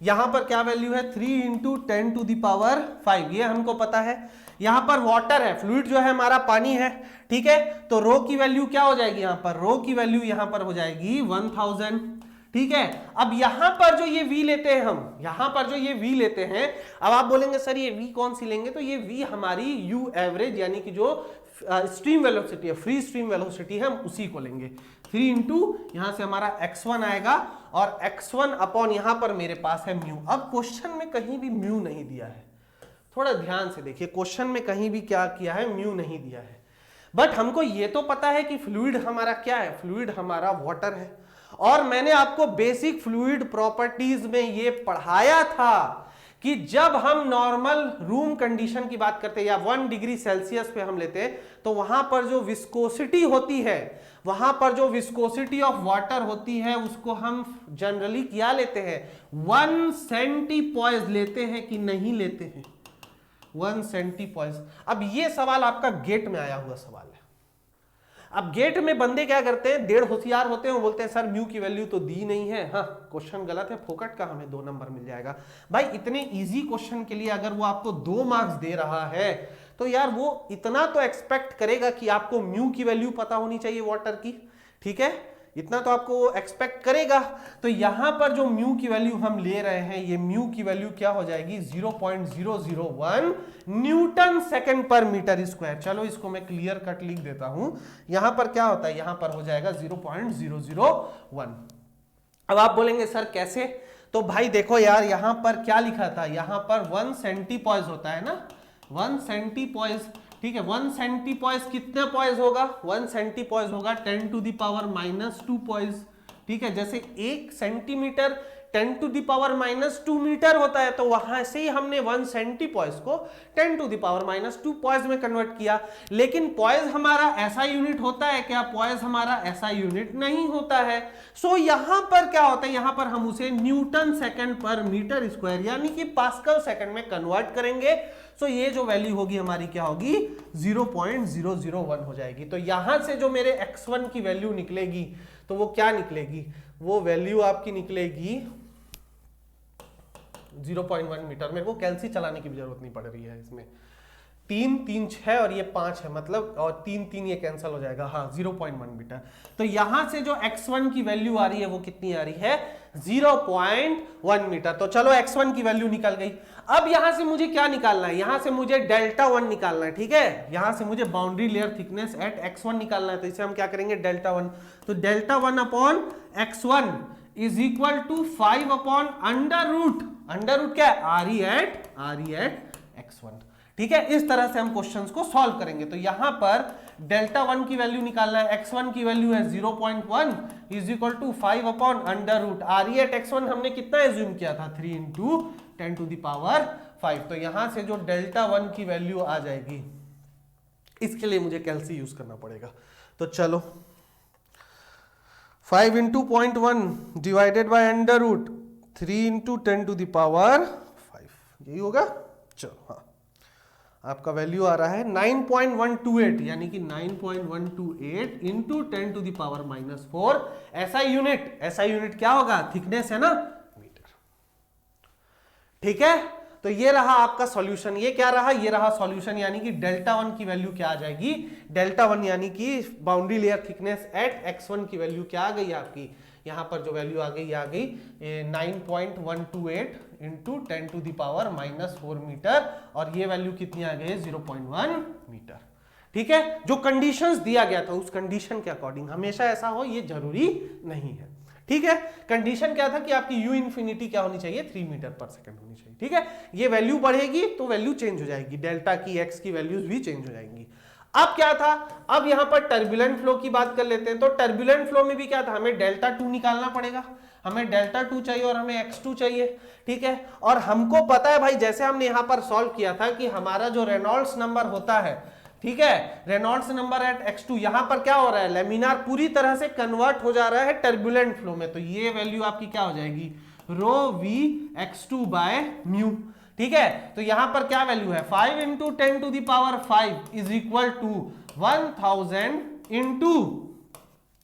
यहां पर क्या वैल्यू है 3 इंटू 10 टू द पावर 5, ये हमको पता है। यहां पर वाटर है, फ्लूइड जो है हमारा पानी है, ठीक है। तो रो की वैल्यू क्या हो जाएगी, यहां पर रो की वैल्यू यहां पर हो जाएगी 1000, ठीक है। अब यहां पर जो ये v लेते हैं हम, यहां पर जो ये v लेते हैं, अब आप बोलेंगे सर ये v कौन सी लेंगे, तो ये v हमारी u एवरेज यानी कि जो स्ट्रीम वेलोसिटी है, फ्री स्ट्रीम वेलोसिटी है, हम उसी को लेंगे। 3 इंटू यहां से हमारा x1 आएगा और x1 अपॉन यहां पर मेरे पास है म्यू। अब क्वेश्चन में कहीं भी म्यू नहीं दिया है, थोड़ा ध्यान से देखिए, क्वेश्चन में कहीं भी क्या किया है, म्यू नहीं दिया है। बट हमको ये तो पता है कि फ्लूइड हमारा क्या है, फ्लूइड हमारा वाटर है। और मैंने आपको बेसिक फ्लूइड प्रॉपर्टीज में ये पढ़ाया था कि जब हम नॉर्मल रूम कंडीशन की बात करते हैं या 1 डिग्री सेल्सियस पे हम लेते हैं, तो वहां पर जो विस्कोसिटी होती है, वहां पर जो विस्कोसिटी ऑफ वाटर होती है, उसको हम जनरली क्या लेते हैं, 1 सेंटीपॉइज लेते हैं कि नहीं लेते हैं, 1 सेंटीपॉइज। अब ये सवाल आपका गेट में आया हुआ सवाल है। अब गेट में बंदे क्या करते हैं, डेढ़ होशियार होते हैं, वो बोलते हैं सर म्यू की वैल्यू तो दी नहीं है, हाँ क्वेश्चन गलत है, फोकट का हमें 2 नंबर मिल जाएगा। भाई इतने इजी क्वेश्चन के लिए अगर वो आपको 2 मार्क्स दे रहा है तो यार वो इतना तो एक्सपेक्ट करेगा कि आपको म्यू की वैल्यू पता होनी चाहिए वाटर की, ठीक है, इतना तो आपको एक्सपेक्ट करेगा। तो यहां पर जो म्यू की वैल्यू हम ले रहे हैं, ये म्यू की वैल्यू क्या हो जाएगी 0.001 न्यूटन सेकंड पर मीटर स्क्वायर। चलो इसको मैं क्लियर कट लिख देता हूं, यहां पर क्या होता है, यहां पर हो जाएगा 0.001। अब आप बोलेंगे सर कैसे, तो भाई देखो यार यहां पर क्या लिखा था, यहां पर 1 सेंटीपॉइज होता है ना, 1 सेंटीपॉइज, ठीक है। 1 सेंटीपॉइज कितने पॉइज होगा, 1 सेंटीपॉइज होगा 10 टू द पावर -2 पॉइज, ठीक है। जैसे 1 centimetre 10 to the power -2 metre होता है, तो वहां से ही हमने 1 सेंटीपॉइज को 10 टू द पावर -2 पॉइज में कन्वर्ट किया। लेकिन पॉइज हमारा ऐसा यूनिट होता है क्या, पॉइज हमारा ऐसा यूनिट नहीं होता है। सो यहां पर क्या होता है, यहां पर हम उसे न्यूटन सेकंड पर मीटर स्क्वायर यानी कि पास्कल सेकंड में कन्वर्ट करेंगे। सो ये जो वैल्यू होगी हमारी क्या होगी 0.001 हो जाएगी। तो यहां से जो मेरे x1 की वैल्यू निकलेगी, तो वो क्या निकलेगी, वो वैल्यू आपकी निकलेगी 0.1 मीटर। मेरे को कैलसी चलाने की भी जरूरत नहीं पड़ रही है इसमें, 3 3 6 और ये 5 है, मतलब और 3 3 ये कैंसिल हो जाएगा, हाँ 0.1 मीटर। तो यहां से जो x1 की वैल्यू आ रही है वो कितनी आ रही है 0.1 मीटर। तो चलो x1 की वैल्यू निकल गई। अब यहां से मुझे क्या निकालना है, यहां से मुझे डेल्टा 1 निकालना है, ठीक है। यहां से मुझे boundary layer thickness eight x1 निकालना है, तो इसे हम क्या करेंगे डेल्टा 1। तो delta 1 upon x1 is equal to 5 upon under root क्या है आर ई एट x1, ठीक है। इस तरह से हम क्वेश्चंस को सॉल्व करेंगे। तो यहां पर डेल्टा 1 की वैल्यू निकालना है, x1 की वैल्यू है 0.1 is equal to 5 upon under root R E at x1 हमने कितना एज्यूम किया था 3 इंटू 10 टू द पावर 5। तो यहां से जो डेल्टा 1 की वैल्यू आ जाएगी, इसके लिए मुझे कैलसी यूज करना पड़ेगा। तो चलो 5 into 0.1 divided by under root 3 into 10 to the power 5, यही होगा। चलो हाँ, आपका वैल्यू आ रहा है 9.128, यानी कि 9.128 इंटू 10 टू द पावर -4 ऐसा यूनिट क्या होगा, थिकनेस है ना, मीटर। ठीक है, तो ये रहा आपका सॉल्यूशन। ये क्या रहा, ये रहा सॉल्यूशन, यानी कि डेल्टा 1 की वैल्यू क्या आ जाएगी, डेल्टा 1 यानी कि boundary layer thickness eight x1 की वैल्यू क्या आ गई आपकी, यहां पर जो वैल्यू आ गई 9.128 into 10 to the power -4 metre, और ये वैल्यू कितनी आ गई, 0.1 मीटर। ठीक है, जो कंडीशंस दिया गया था उस कंडीशन के अकॉर्डिंग, हमेशा ऐसा हो ये जरूरी नहीं है। ठीक है, कंडीशन क्या था कि आपकी u इंफिनिटी क्या होनी चाहिए, 3 मीटर पर सेकंड होनी चाहिए। ठीक है, ये वैल्यू बढ़ेगी तो वैल्यू चेंज हो जाएगी, डेल्टा की x की वैल्यूज भी चेंज हो जाएंगी। अब क्या था, अब यहां पर टर्बुलेंट फ्लो की बात कर लेते हैं। तो टर्बुलेंट फ्लो में भी क्या था, हमें डेल्टा 2 निकालना पड़ेगा, हमें डेल्टा 2 चाहिए और हमें x2 चाहिए। ठीक है, और हमको पता है भाई, जैसे हमने यहां पर सॉल्व किया था कि हमारा जो रेनॉल्ड्स नंबर होता है, ठीक है, रेनॉल्ड्स नंबर एट x2, यहां पर क्या हो रहा है, लेमिनार पूरी तरह से कन्वर्ट हो जा रहा है टर्बुलेंट फ्लो में, तो ये वैल्यू आपकी क्या हो जाएगी, रो v x2 बाय म्यू। ठीक है, तो यहां पर क्या वैल्यू है, 5 into 10 to the power 5 is equal to 1000 into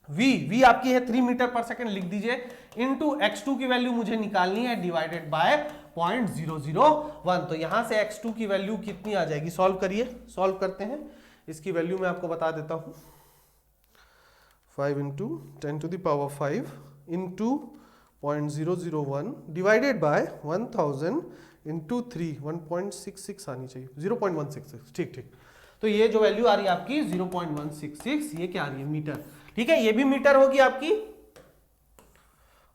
v आपकी है 3 मीटर पर सेकंड, लिख दीजिए, इंटू x2 की वैल्यू मुझे निकालनी है, डिवाइडेड बाय 0.001। तो यहां से x2 की वैल्यू कितनी आ जाएगी, सॉल्व करिए, सॉल्व करते हैं। इसकी वैल्यू मैं आपको बता देता हूं, 5 into 10 to the power 5 into 0.001 divided by 1000 into 3, 1.66 आनी चाहिए, 0.166। ठीक ठीक, तो ये जो वैल्यू आ रही है आपकी 0.166, ये क्या आ रही है, मीटर। ठीक है, ये भी मीटर होगी आपकी,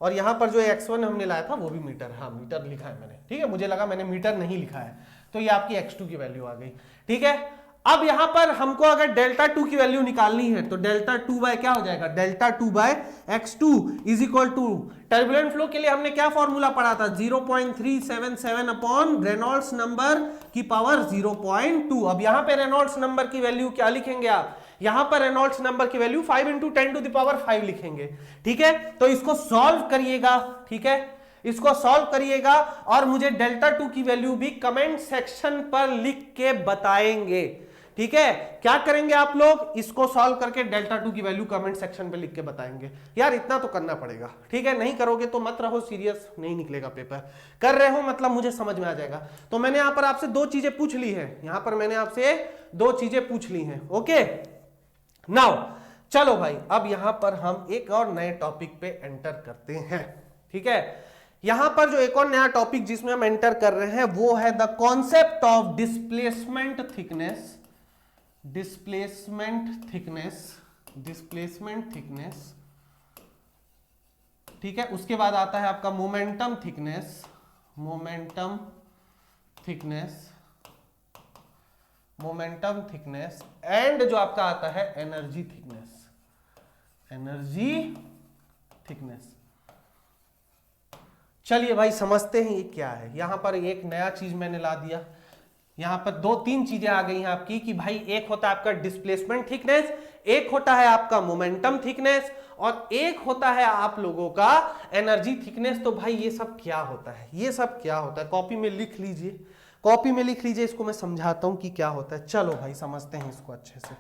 और यहां पर जो x1 हमने लाया था वो भी मीटर, हाँ मीटर लिखा है मैंने। ठीक है, मुझे लगा मैंने मीटर नहीं लिखा है, तो ये आपकी x2 की वैल्यू आ गई। ठीक है, अब यहां पर हमको अगर डेल्टा 2 की वैल्यू निकालनी है तो डेल्टा 2 बाय क्या हो जाएगा, delta 2 by x2 is equal to, turbulent flow के लिए हमने क्या फॉर्मूला पढ़ा था, 0.377 अपॉन रेनॉल्ड्स नंबर की पावर 0.2। अब यहां पे रेनॉल्ड्स नंबर की वैल्यू क्या लिखेंगे आप, यहां पर रेनॉल्ड्स नंबर की value 5 into 10 to the power 5 लिखेंगे। ठीक है, तो इसको सॉल्व करिएगा। ठीक है, इसको सॉल्व करिएगा और मुझे डेल्टा 2 की वैल्यू भी कमेंट सेक्शन पर लिख के बताएंगे। ठीक है, क्या करेंगे आप लोग, इसको सॉल्व करके डेल्टा 2 की वैल्यू कमेंट सेक्शन पे लिख के बताएंगे। यार इतना तो करना पड़ेगा। ठीक है, नहीं करोगे तो मत रहो सीरियस, नहीं निकलेगा पेपर। कर रहे हो मतलब मुझे समझ में आ जाएगा। तो मैंने यहां पर आपसे 2 चीजें पूछ ली है, यहां पर मैंने आपसे 2 चीजें पूछ ली हैं। ओके, नाउ चलो भाई, अब यहां पर हम एक और नए टॉपिक पे एंटर करते हैं। ठीक है, यहां पर जो एक और नया टॉपिक जिसमें हम एंटर कर रहे हैं वो है the concept of displacement thickness. Displacement thickness, ठीक है, उसके बाद आता है आपका मोमेंटम थिकनेस, एंड जो आपका आता है एनर्जी थिकनेस। चलिए भाई समझते हैं ये क्या है। यहां पर एक नया चीज मैंने ला दिया, यहां पर 2-3 चीजें आ गई हैं आपकी कि भाई एक होता है आपका डिस्प्लेसमेंट थिकनेस, एक होता है आपका मोमेंटम थिकनेस, और एक होता है आप लोगों का एनर्जी थिकनेस। तो भाई ये सब क्या होता है, ये सब क्या होता है, कॉपी में लिख लीजिए, कॉपी में लिख लीजिए, इसको मैं समझाता हूं कि क्या होता है। चलो भाई समझते हैं इसको अच्छे से।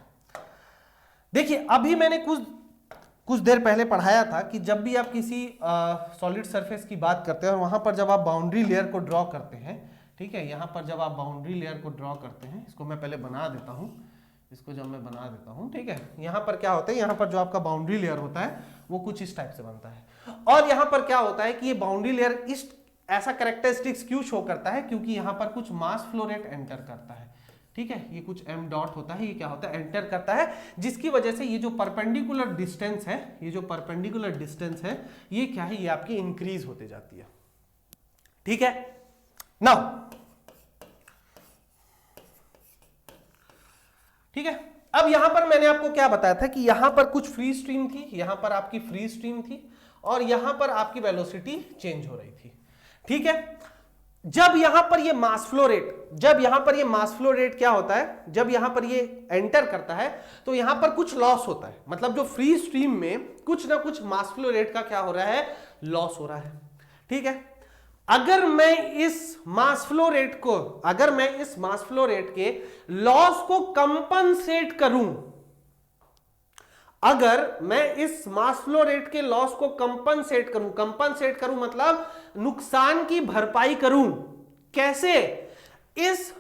देखिए अभी मैंने कुछ देर पहले पढ़ाया था कि जब भी आप किसी सॉलिड सरफेस की बात करते हैं और वहां पर जब आप बाउंड्री लेयर को ड्रॉ करते हैं, ठीक है, यहां पर जब आप बाउंड्री लेयर को ड्रॉ करते हैं, इसको मैं पहले बना देता हूं, इसको जब मैं बना देता हूं, ठीक है, यहां पर क्या होता है, यहां पर जो आपका बाउंड्री लेयर होता है वो कुछ इस टाइप से बनता है। और यहां पर क्या होता है कि ये बाउंड्री लेयर इस ऐसा कैरेक्टरिस्टिक्स क्यों शो करता है, क्योंकि यहां पर कुछ मास फ्लो रेट एंटर करता है। ठीक है, ये कुछ m डॉट होता है, ये क्या होता है, एंटर करता है, जिसकी वजह से ये जो परपेंडिकुलर डिस्टेंस है, ये जो परपेंडिकुलर डिस्टेंस है, ये क्या है, ये आपकी इंक्रीज होते जाती है। ठीक है, नाउ ठीक है, अब यहां पर मैंने आपको क्या बताया था कि यहां पर कुछ फ्री स्ट्रीम थी, यहां पर आपकी फ्री स्ट्रीम थी, और यहां पर आपकी वेलोसिटी चेंज हो रही थी। ठीक है, जब यहां पर ये मास फ्लो रेट क्या होता है, जब यहां पर ये एंटर करता है तो यहां पर कुछ लॉस होता है, मतलब जो फ्री स्ट्रीम में कुछ ना कुछ मास फ्लो रेट का क्या हो रहा है, लॉस हो रहा है। ठीक है, अगर मैं इस मास फ्लो रेट के लॉस को कंपनसेट करूं, अगर मैं इस मास फ्लो रेट के लॉस को कंपनसेट करूं मतलब नुकसान की भरपाई करूं, कैसे? इस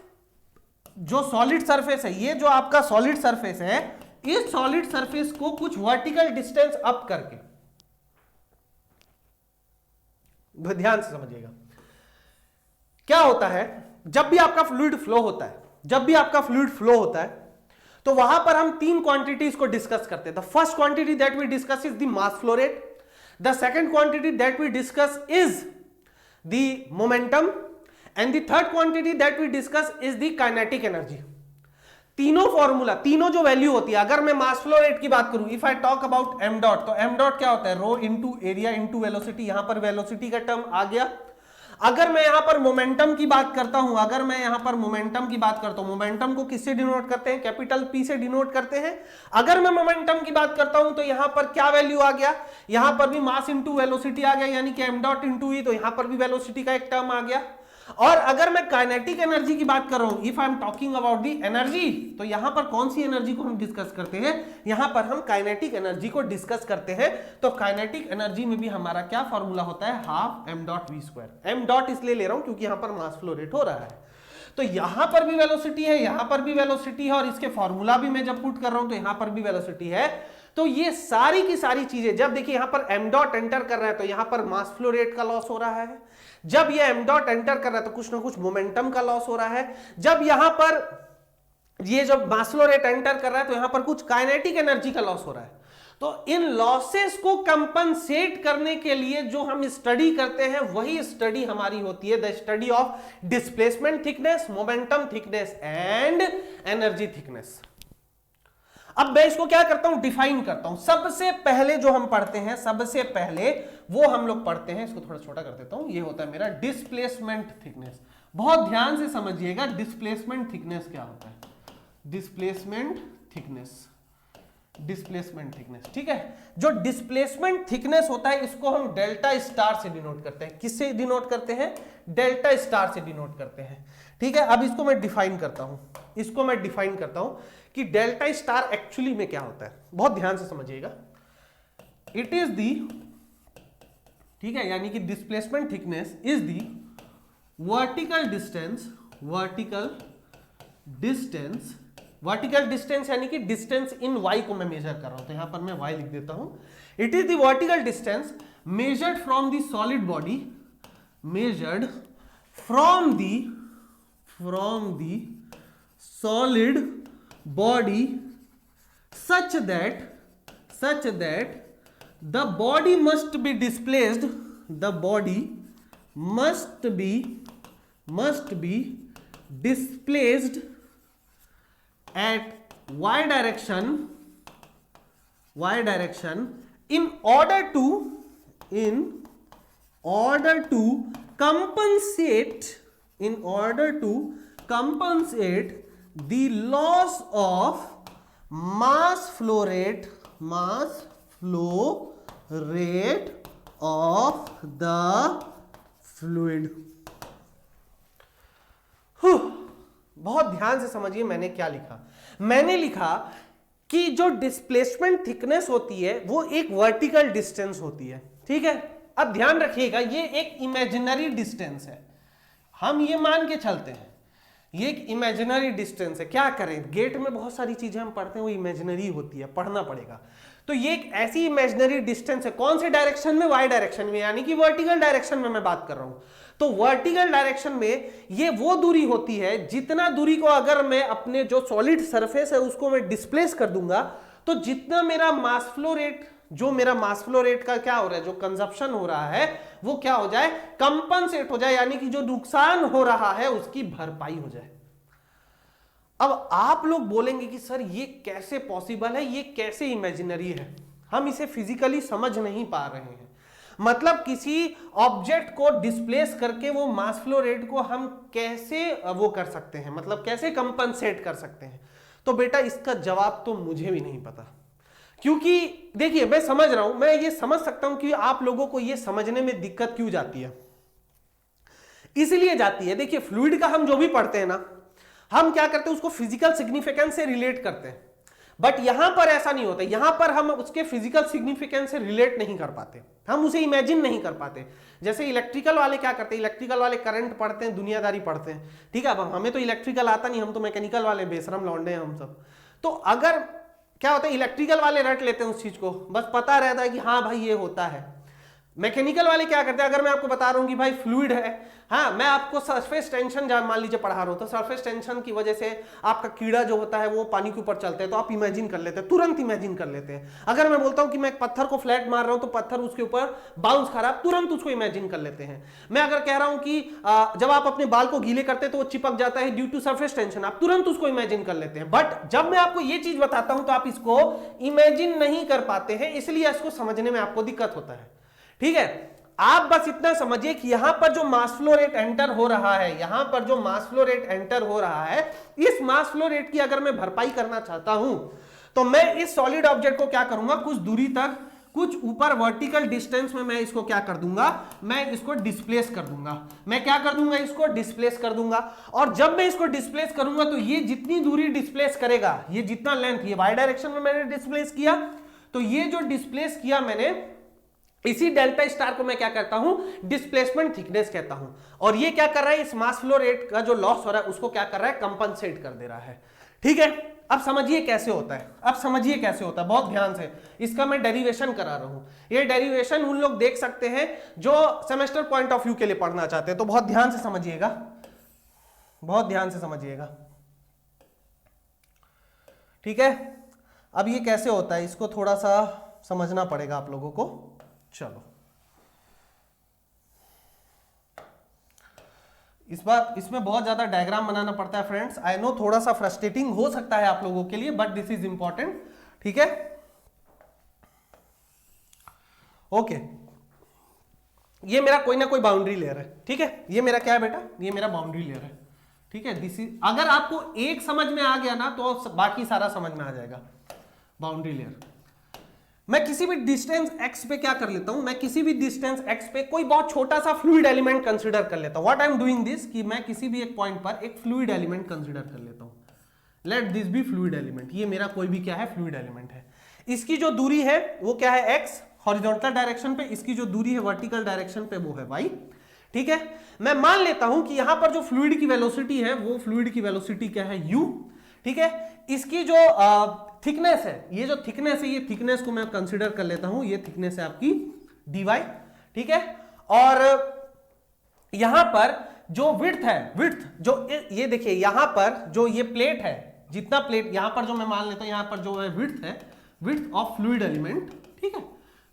जो सॉलिड सरफेस है, ये जो आपका सॉलिड सरफेस है, इस सॉलिड सरफेस को कुछ वर्टिकल डिस्टेंस अप करके, ध्यान से समझिएगा, क्या होता है जब भी आपका फ्लूइड फ्लो होता है, तो वहां पर हम तीन क्वांटिटीज को डिस्कस करते हैं। The first quantity that we discuss is the mass flow rate, the second quantity that we discuss is the momentum, and the third quantity that we discuss is the kinetic energy. तीनों formula, तीनों जो value होती है, अगर मैं मास flow rate की बात करूं, if I talk about M dot, तो एम डॉट क्या होता है? Rho into area into velocity, यहां पर वेलोसिटी का टर्म आ गया। अगर मैं यहां पर मोमेंटम की बात करता हूं, मोमेंटम को किससे डिनोट करते हैं? कैपिटल पी से डिनोट करते हैं। अगर मैं मोमेंटम की बात करता हूं तो यहां पर क्या वैल्यू आ गया? यहां पर भी मास इंटू वेलोसिटी आ गया, यानी कि एम डॉट इंटू ई, तो यहां पर भी वेलोसिटी का एक टर्म आ गया। और अगर मैं काइनेटिक एनर्जी की बात कर रहा हूं, if I am talking about the energy, तो यहां पर कौन सी एनर्जी को हम डिस्कस करते हैं? यहां पर हम काइनेटिक एनर्जी को डिस्कस करते हैं। तो काइनेटिक एनर्जी में भी हमारा क्या फॉर्मूला होता है? Half M dot V square. M dot इसलिए ले रहा हूं क्योंकि यहां पर मास फ्लो रेट हो रहा है, तो यहां पर भी वेलोसिटी है, यहां पर भी वेलोसिटी है, और इसके फॉर्मूला भी मैं जब पुट कर रहा हूं तो यहां पर भी वेलोसिटी है। तो ये सारी की सारी चीजें, जब देखिए यहां पर एम डॉट एंटर कर रहा है तो यहां पर मास फ्लो रेट का लॉस हो रहा है, जब ये एम डॉट एंटर कर रहा है तो कुछ ना कुछ मोमेंटम का लॉस हो रहा है, जब यहां पर ये जब मास फ्लो रेट एंटर कर रहा है तो यहां पर कुछ काइनेटिक एनर्जी का लॉस हो रहा है। तो इन लॉसेस को कंपनसेट करने के लिए जो हम स्टडी करते हैं, वही स्टडी हमारी होती है the study of displacement thickness, momentum thickness and energy thickness. अब मैं इसको क्या करता हूं? डिफाइन करता हूं। सबसे पहले जो हम पढ़ते हैं, सबसे पहले वो हम लोग पढ़ते हैं, इसको थोड़ा छोटा कर देता हूं, ये होता है मेरा डिस्प्लेसमेंट थिकनेस। बहुत ध्यान से समझिएगा डिस्प्लेसमेंट थिकनेस क्या होता है। डिस्प्लेसमेंट थिकनेस, ठीक है। जो डिस्प्लेसमेंट थिकनेस होता है इसको हम डेल्टा स्टार से डिनोट करते हैं। किससे डिनोट करते हैं? डेल्टा स्टार से डिनोट करते हैं, ठीक है। अब इसको मैं डिफाइन करता हूं, कि डेल्टा स्टार एक्चुअली में क्या होता है। बहुत ध्यान से समझिएगा। इट इज दी, ठीक है, यानी कि displacement thickness is the vertical distance यानी कि डिस्टेंस इन y को मैं मेजर कर रहा हूं, तो यहां पर मैं y लिख देता हूं। It is the vertical distance measured from the solid body, solid body such that the body must be displaced at y direction in order to compensate the loss of mass flow rate of the fluid। बहुत ध्यान से समझिए मैंने क्या लिखा। मैंने लिखा कि जो डिस्प्लेसमेंट थिकनेस होती है वो एक वर्टिकल डिस्टेंस होती है, ठीक है। अब ध्यान रखिएगा ये एक इमेजिनरी डिस्टेंस है, हम ये मान के चलते हैं ये एक इमेजिनरी डिस्टेंस है। क्या करें, गेट में बहुत सारी चीजें हम पढ़ते हैं वो इमेजिनरी होती है, पढ़ना पड़ेगा। तो ये एक ऐसी इमेजिनरी डिस्टेंस है, कौन से डायरेक्शन में? वाई डायरेक्शन में, यानी कि वर्टिकल डायरेक्शन में मैं बात कर रहा हूं। तो वर्टिकल डायरेक्शन में ये वो दूरी होती है, जितना दूरी को अगर मैं अपने जो सॉलिड सरफेस है उसको मैं डिस्प्लेस कर दूंगा, तो जितना मेरा मास फ्लो रेट का क्या हो रहा है, जो कंजप्शन हो रहा है वो क्या हो जाए? कंपनसेट हो जाए, यानी कि जो नुकसान हो रहा है उसकी भरपाई हो जाए। अब आप लोग बोलेंगे कि सर ये कैसे पॉसिबल है, ये कैसे इमेजिनरी है, हम इसे फिजिकली समझ नहीं पा रहे हैं। मतलब किसी ऑब्जेक्ट को डिस्प्लेस करके वो मास फ्लो रेट को हम कैसे वो कर सकते हैं, मतलब कैसे कंपनसेट कर सकते हैं? तो बेटा इसका जवाब तो मुझे भी नहीं पता, क्योंकि देखिए मैं समझ रहा हूं, मैं ये समझ सकता हूं कि आप लोगों को ये समझने में दिक्कत क्यों जाती है। इसलिए जाती है। देखिए फ्लूइड का हम जो भी पढ़ते हैं ना, हम क्या करते हैं उसको फिजिकल सिग्निफिकेंस से रिलेट करते हैं, बट यहां पर ऐसा नहीं होता। यहां पर हम उसके फिजिकल सिग्निफिकेंस से रिलेट नहीं कर पाते, हम उसे इमेजिन नहीं कर पाते। जैसे इलेक्ट्रिकल वाले क्या करते हैं, इलेक्ट्रिकल वाले करंट पढ़ते हैं, दुनियादारी पढ़ते हैं, ठीक है। अब हमें तो इलेक्ट्रिकल आता नहीं, हम तो मैकेनिकल वाले बेशरम लौंडे हैं हम सब। तो अगर क्या होता है, इलेक्ट्रिकल वाले रट लेते हैं उस चीज को, बस पता रहता है कि हाँ भाई ये होता है। मैकेनिकल वाले क्या करते हैं, अगर मैं आपको बता रहा हूं कि भाई फ्लूइड है, हाँ मैं आपको सरफेस टेंशन मान लीजिए पढ़ा रहा हूं, तो सरफेस टेंशन की वजह से आपका कीड़ा जो होता है वो पानी के ऊपर चलते हैं, तो आप इमेजिन कर लेते हैं, तुरंत इमेजिन कर लेते हैं। अगर मैं बोलता हूं कि मैं एक पत्थर को फ्लैट मार रहा हूं तो पत्थर उसके ऊपर बाउंस कर रहा है, तुरंत उसको इमेजिन कर लेते हैं। मैं अगर कह रहा हूं कि जब आप अपने बाल को गीले करते हैं तो वो चिपक जाता है ड्यू टू सरफेस टेंशन, आप तुरंत उसको इमेजिन कर लेते हैं। बट जब मैं आपको ये चीज बताता हूं तो आप इसको इमेजिन नहीं कर पाते हैं, इसलिए इसको समझने में आपको दिक्कत होता है, ठीक है। आप बस इतना समझिए कि यहां पर जो मास फ्लो रेट एंटर हो रहा है, यहां पर जो मास फ्लो रेट एंटर हो रहा है, इस मास फ्लो रेट की अगर मैं भरपाई करना चाहता हूं तो मैं इस सॉलिड ऑब्जेक्ट को क्या करूंगा, कुछ दूरी तक, कुछ ऊपर वर्टिकल डिस्टेंस में मैं इसको क्या कर दूंगा, मैं इसको डिस्प्लेस कर दूंगा। मैं क्या कर दूंगा, इसको डिस्प्लेस कर दूंगा। और जब मैं इसको डिस्प्लेस करूंगा तो ये जितनी दूरी डिस्प्लेस करेगा, ये जितना लेंथ, ये वाई डायरेक्शन में मैंने डिस्प्लेस किया, तो ये जो डिस्प्लेस किया मैंने, इसी डेल्टा स्टार को मैं क्या कहता हूं, डिस्प्लेसमेंट थिकनेस कहता हूं। और ये क्या कर रहा है, इस मास फ्लो रेट का जो लॉस हो रहा है उसको क्या कर रहा है, कंपनसेट कर दे रहा है, ठीक है। अब समझिए कैसे होता है, अब समझिए कैसे होता है, बहुत ध्यान से। इसका मैं डेरिवेशन करा रहा हूं, ये डेरिवेशन उन लोग देख सकते हैं जो सेमेस्टर पॉइंट ऑफ व्यू के लिए पढ़ना चाहते हैं, तो बहुत ध्यान से समझिएगा, बहुत ध्यान से समझिएगा, ठीक है। अब ये कैसे होता है, इसको थोड़ा सा समझना पड़ेगा आप लोगों को। चलो इस बार इसमें बहुत ज्यादा डायग्राम बनाना पड़ता है फ्रेंड्स, आई नो थोड़ा सा फ्रस्ट्रेटिंग हो सकता है आप लोगों के लिए, बट दिस इज इंपॉर्टेंट, ठीक है। ओके, ये मेरा कोई ना कोई बाउंड्री लेयर है, ठीक है। ये मेरा क्या है बेटा, ये मेरा बाउंड्री लेयर है, ठीक है। दिस इज, अगर आपको एक समझ में आ गया ना तो बाकी सारा समझ में आ जाएगा। बाउंड्री लेयर, मैं किसी भी डिस्टेंस x पे क्या कर लेता हूं, मैं किसी भी डिस्टेंस x पे कोई बहुत छोटा सा फ्लूइड एलिमेंट कंसीडर कर लेता हूं। What I am doing this, कि मैं किसी भी एक पॉइंट पर एक फ्लूइड एलिमेंट कंसीडर कर लेता हूं। Let this be fluid element, ये मेरा कोई भी क्या है, फ्लूइड एलिमेंट है। इसकी जो दूरी है वो क्या है, x हॉरिजॉन्टल डायरेक्शन पे, इसकी जो दूरी है वर्टिकल डायरेक्शन पे वो है y, ठीक है। मैं मान लेता हूं कि यहां पर जो फ्लूइड की वेलोसिटी है वो फ्लूइड की वेलोसिटी क्या है, u, ठीक है। इसकी जो थिकनेस है, ये जो थिकनेस है, ये थिकनेस को मैं कंसीडर कर लेता हूं, ये थिकनेस है आपकी dy, ठीक है। और यहां पर जो विड्थ है, विड्थ जो ये देखिए यहां पर जो ये प्लेट है, जितना प्लेट यहां पर जो मैं मान लेता हूं, यहां पर जो है विड्थ है, विड्थ ऑफ फ्लूइड एलिमेंट, ठीक है,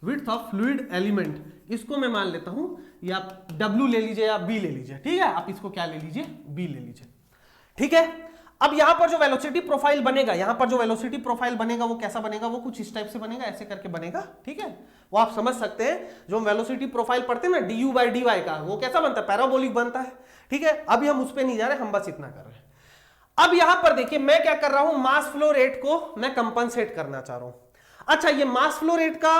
विड्थ ऑफ फ्लूइड एलिमेंट, इसको मैं मान लेता हूं, या W ले लीजिए या B ले लीजिए, ठीक है। आप इसको क्या ले लीजिए, B ले लीजिए, ठीक है। अब यहां पर जो वेलोसिटी प्रोफाइल बनेगा, यहां पर जो वेलोसिटी प्रोफाइल बनेगा वो कैसा बनेगा, वो कुछ इस टाइप से बनेगा, ऐसे करके बनेगा, ठीक है। वो आप समझ सकते हैं, जो वेलोसिटी प्रोफाइल पढ़ते हैं ना du by dy का, वो कैसा बनता है, पैराबोलिक बनता है, ठीक है। अभी हम उस पर नहीं जा रहे, हम बस इतना कर रहे हैं। अब यहां पर देखिए मैं क्या कर रहा हूं, मास फ्लो रेट को मैं कंपनसेट करना चाह रहा हूं। अच्छा, ये मास फ्लो रेट का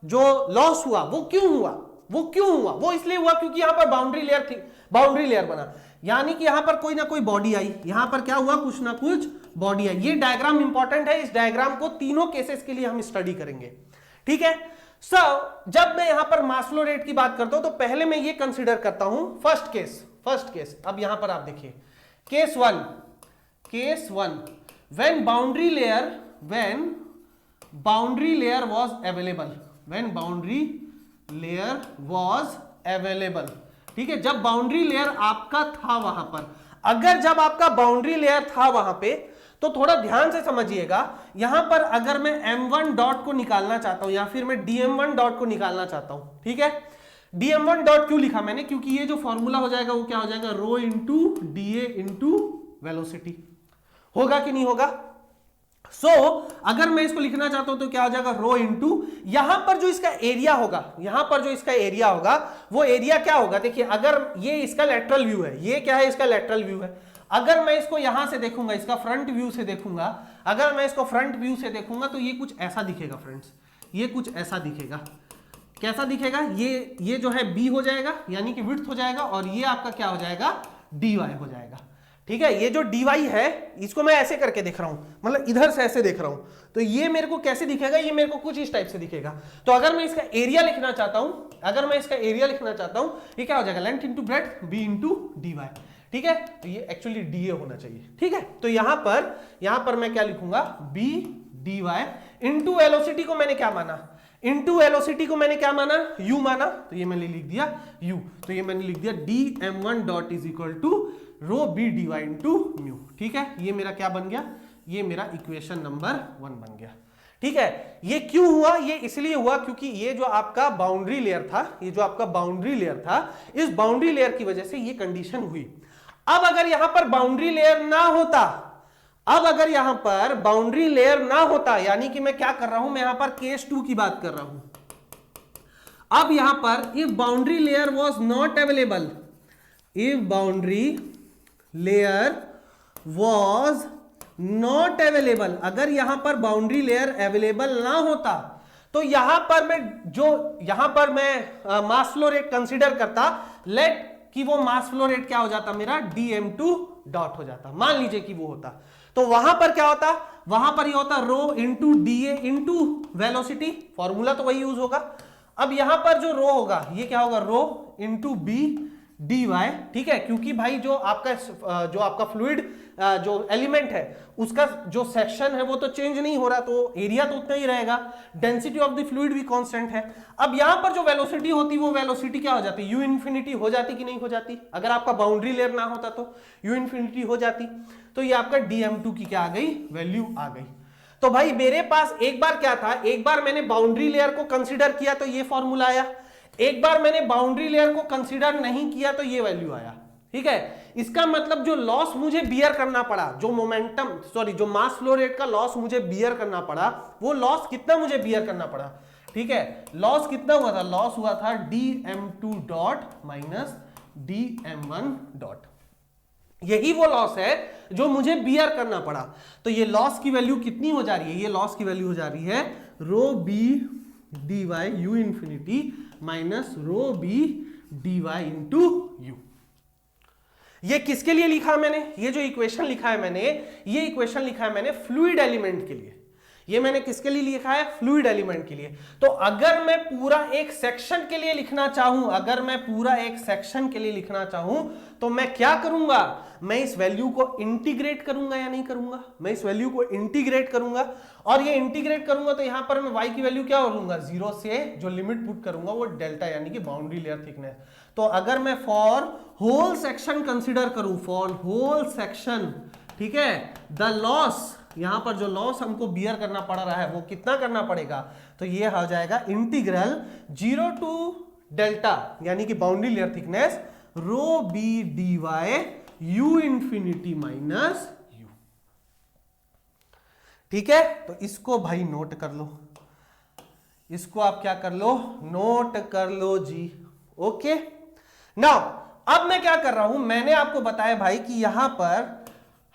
जो लॉस हुआ वो क्यों हुआ, वो क्यों हुआ, वो इसलिए हुआ क्योंकि यहां पर बाउंड्री लेयर थी, बाउंड्री लेयर बना, यानी कि यहां पर कोई ना कोई बॉडी आई, यहां पर क्या हुआ, कुछ ना कुछ बॉडी आई। ये डायग्राम इंपॉर्टेंट है, इस डायग्राम को तीनों केसेस के लिए हम स्टडी करेंगे, ठीक है। जब मैं यहां पर मास फ्लो रेट की बात करता हूं तो पहले मैं ये कंसीडर करता हूं फर्स्ट केस। अब यहां पर आप देखिए case one, when boundary layer was available, ठीक है। जब बाउंड्री लेयर आपका था वहां पर, अगर जब आपका बाउंड्री लेयर था वहां पे, तो थोड़ा ध्यान से समझिएगा, यहां पर अगर मैं m1 डॉट को निकालना चाहता हूं या फिर मैं dm1 डॉट को निकालना चाहता हूं, ठीक है। dm1 डॉट क्यों लिखा मैंने, क्योंकि ये जो फॉर्मूला हो जाएगा वो क्या हो जाएगा, rho into da into velocity, होगा कि नहीं होगा। अगर मैं इसको लिखना चाहता हूं तो क्या हो जाएगा, रो इंटू, यहां पर जो इसका एरिया होगा, वो एरिया क्या होगा, देखिए अगर ये इसका लेटरल व्यू है, ये क्या है, इसका लेटरल व्यू है। अगर मैं इसको यहां से देखूंगा, इसका फ्रंट व्यू से देखूंगा, अगर मैं इसको फ्रंट व्यू से देखूंगा तो ये कुछ ऐसा दिखेगा फ्रेंड्स, ये कुछ ऐसा दिखेगा, कैसा दिखेगा, ये जो है b हो जाएगा यानी कि विड्थ हो जाएगा, और ये आपका क्या हो जाएगा, dy हो जाएगा। ठीक है, ये जो dy है इसको मैं ऐसे करके देख रहा हूं, मतलब इधर से ऐसे देख रहा हूं, तो ये मेरे को कैसे दिखेगा, ये मेरे को कुछ इस टाइप से दिखेगा। तो अगर मैं इसका एरिया लिखना चाहता हूं, ये क्या हो जाएगा, length into breadth b into dy। ठीक है, तो ये एक्चुअली dA होना चाहिए। ठीक है, तो यहां पर मैं क्या लिखूंगा, b dy इंटू वेलोसिटी को मैंने क्या माना, u माना, तो ये मैंने लिख दिया u, तो ये मैंने लिख दिया dm1 dot is equal to rho B D Y into mu. ठीक है, ये मेरा क्या बन गया, ये मेरा इक्वेशन नंबर 1 बन गया। ठीक है, ये क्यों हुआ, ये इसलिए हुआ क्योंकि ये जो आपका बाउंड्री लेयर था, इस बाउंड्री लेयर की वजह से ये कंडीशन हुई। अब अगर यहां पर बाउंड्री लेयर ना होता, यानी कि मैं क्या कर रहा हूं, मैं यहां पर केस 2 की बात कर रहा हूं। अब यहां पर if boundary layer was not available, अगर यहां पर बाउंड्री लेयर अवेलेबल ना होता, तो यहां पर मैं मास फ्लो रेट कंसीडर करता, लेट कि वो मास फ्लो रेट क्या हो जाता, मेरा dm2 डॉट हो जाता, मान लीजिए कि वो होता, तो वहां पर क्या होता, ये होता rho into D into velocity, formula तो वही यूज होगा। अब यहां पर जो रो होगा, ये क्या होगा, rho into B D Y. ठीक है, क्योंकि भाई जो आपका फ्लूइड जो एलिमेंट है उसका जो सेक्शन है वो तो चेंज नहीं हो रहा, तो एरिया तो उतना ही रहेगा, डेंसिटी ऑफ द फ्लूइड भी कांस्टेंट है। अब यहां पर जो वेलोसिटी होती, वो वेलोसिटी क्या हो जाती, यू इन्फिनिटी हो जाती कि नहीं हो जाती, अगर आपका बाउंड्री लेयर ना होता तो यू इन्फिनिटी हो जाती। तो ये आपका dm2 की क्या आ गई, वैल्यू आ गई। तो भाई मेरे पास एक बार क्या था, एक बार मैंने बाउंड्री लेयर को कंसीडर किया तो ये फॉर्मूला आया, एक बार मैंने बाउंड्री लेयर को कंसीडर नहीं किया तो ये वैल्यू आया। ठीक है, इसका मतलब जो लॉस मुझे बियर करना पड़ा, जो मास फ्लो रेट का लॉस मुझे बियर करना पड़ा, वो लॉस कितना मुझे बियर करना पड़ा। ठीक है, लॉस कितना हुआ था, लॉस हुआ था dm2 dot minus dm1 dot, यही वो लॉस है जो मुझे बियर करना पड़ा। तो ये लॉस की वैल्यू कितनी हो जा रही है, ये लॉस की वैल्यू हो जा रही है rho B D Y U infinity minus rho B D Y into U. ये किसके लिए लिखा मैंने, ये जो इक्वेशन लिखा है मैंने, फ्लूइड एलिमेंट के लिए। ये मैंने किसके लिए लिखा है, फ्लूइड एलिमेंट के लिए। तो अगर मैं पूरा एक सेक्शन के लिए लिखना चाहूं, तो मैं क्या करूंगा, मैं इस वैल्यू को इंटीग्रेट करूंगा या नहीं करूंगा, मैं इस वैल्यू को इंटीग्रेट करूंगा, और ये इंटीग्रेट करूंगा तो यहां पर मैं y की वैल्यू क्या लूंगा, 0 से जो लिमिट पुट करूंगा वो डेल्टा यानी कि बाउंड्री लेयर थिकनेस। तो अगर मैं फॉर होल सेक्शन कंसीडर करूं, ठीक है, द लॉस, यहां पर जो लॉस हमको बियर करना पड़ रहा है वो कितना करना पड़ेगा, तो ये हो जाएगा इंटीग्रल 0 टू डेल्टा यानी कि boundary layer thickness rho B D Y U infinity minus U. ठीक है, तो इसको भाई नोट कर लो, इसको आप क्या कर लो, नोट कर लो जी। ओके, नाउ अब मैं क्या कर रहा हूं, मैंने आपको बताया भाई कि यहां पर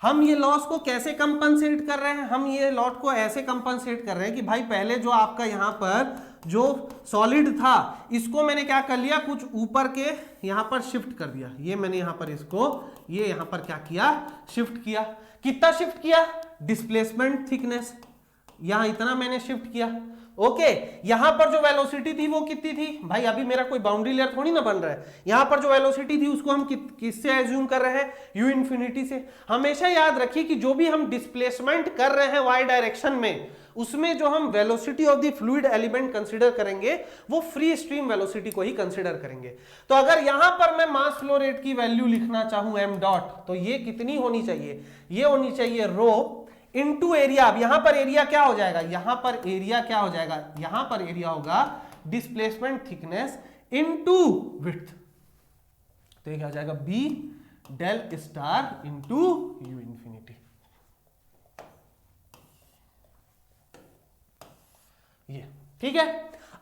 हम ये लॉस को कैसे कंपनसेट कर रहे हैं, हम ये लॉस को ऐसे कंपनसेट कर रहे हैं कि भाई पहले जो आपका यहां पर जो सॉलिड था इसको मैंने क्या कर लिया, कुछ ऊपर के यहां पर शिफ्ट कर दिया, ये मैंने यहां पर इसको ये यहां पर क्या किया, शिफ्ट किया। कितना शिफ्ट किया, डिस्प्लेसमेंट थिकनेस यहां इतना मैंने शिफ्ट किया। ओके, यहां पर जो वेलोसिटी थी वो कितनी थी भाई, अभी मेरा कोई बाउंड्री लेयर थोड़ी ना बन रहा है, यहां पर जो वेलोसिटी थी उसको हम किससे एज्यूम कर रहे हैं, यू इन्फिनिटी से। हमेशा याद रखिए कि जो भी हम डिस्प्लेसमेंट कर रहे हैं वाई डायरेक्शन में, उसमें जो हम velocity of the fluid element consider करेंगे वो फ्री स्ट्रीम वेलोसिटी को ही कंसीडर करेंगे। तो अगर यहां पर मैं मास फ्लो रेट की वैल्यू लिखना चाहूं m डॉट, तो ये कितनी होनी चाहिए, ये होनी चाहिए रो इनटू एरिया। अब यहां पर एरिया क्या हो जाएगा, यहां पर एरिया होगा डिस्प्लेसमेंट थिकनेस इनटू विड्थ, तो ये क्या हो जाएगा, B del star into U infinity. ये ठीक है।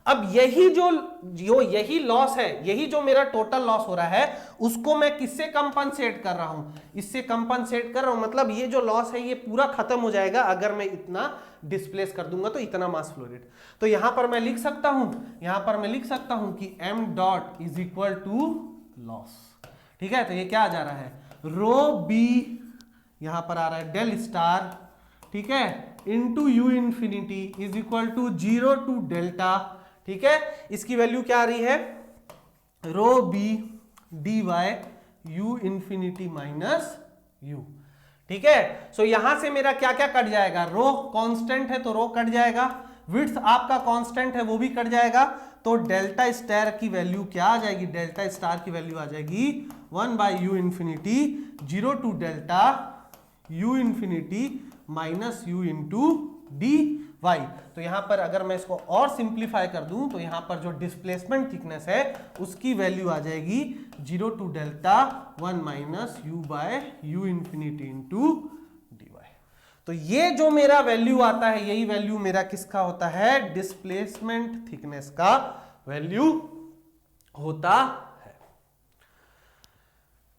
अब यही लॉस है, यही जो मेरा टोटल लॉस हो रहा है उसको मैं किससे कंपनसेट कर रहा हूं, इससे कंपनसेट कर रहा हूं। मतलब ये जो लॉस है ये पूरा खत्म हो जाएगा अगर मैं इतना डिस्प्लेस कर दूंगा, तो इतना मास फ्लो रेट। तो यहां पर मैं लिख सकता हूं कि m dot is equal to loss. ठीक है, तो ये क्या आ जा रहा है, रो बी, यहां पर आ रहा है डेल स्टार, ठीक है, into U infinity is equal to 0 to delta. ठीक है, इसकी वैल्यू क्या आ रही है, rho B D Y U infinity minus U. ठीक है, सो यहां से मेरा क्या क्या कट जाएगा, रो कांस्टेंट है तो रो कट जाएगा, विड्थ आपका कांस्टेंट है वो भी कट जाएगा, तो डेल्टा स्टार की वैल्यू क्या आ जाएगी, डेल्टा स्टार की वैल्यू आ जाएगी 1 by U infinity 0 to delta U infinity minus U into D Y. तो यहां पर अगर मैं इसको और सिंप्लीफाई कर दूं तो यहां पर जो डिस्प्लेसमेंट थिकनेस है उसकी वैल्यू आ जाएगी 0 to delta 1 minus U by U infinity into D Y. तो ये जो मेरा वैल्यू आता है यही वैल्यू मेरा किसका होता है, डिस्प्लेसमेंट थिकनेस का वैल्यू होता है।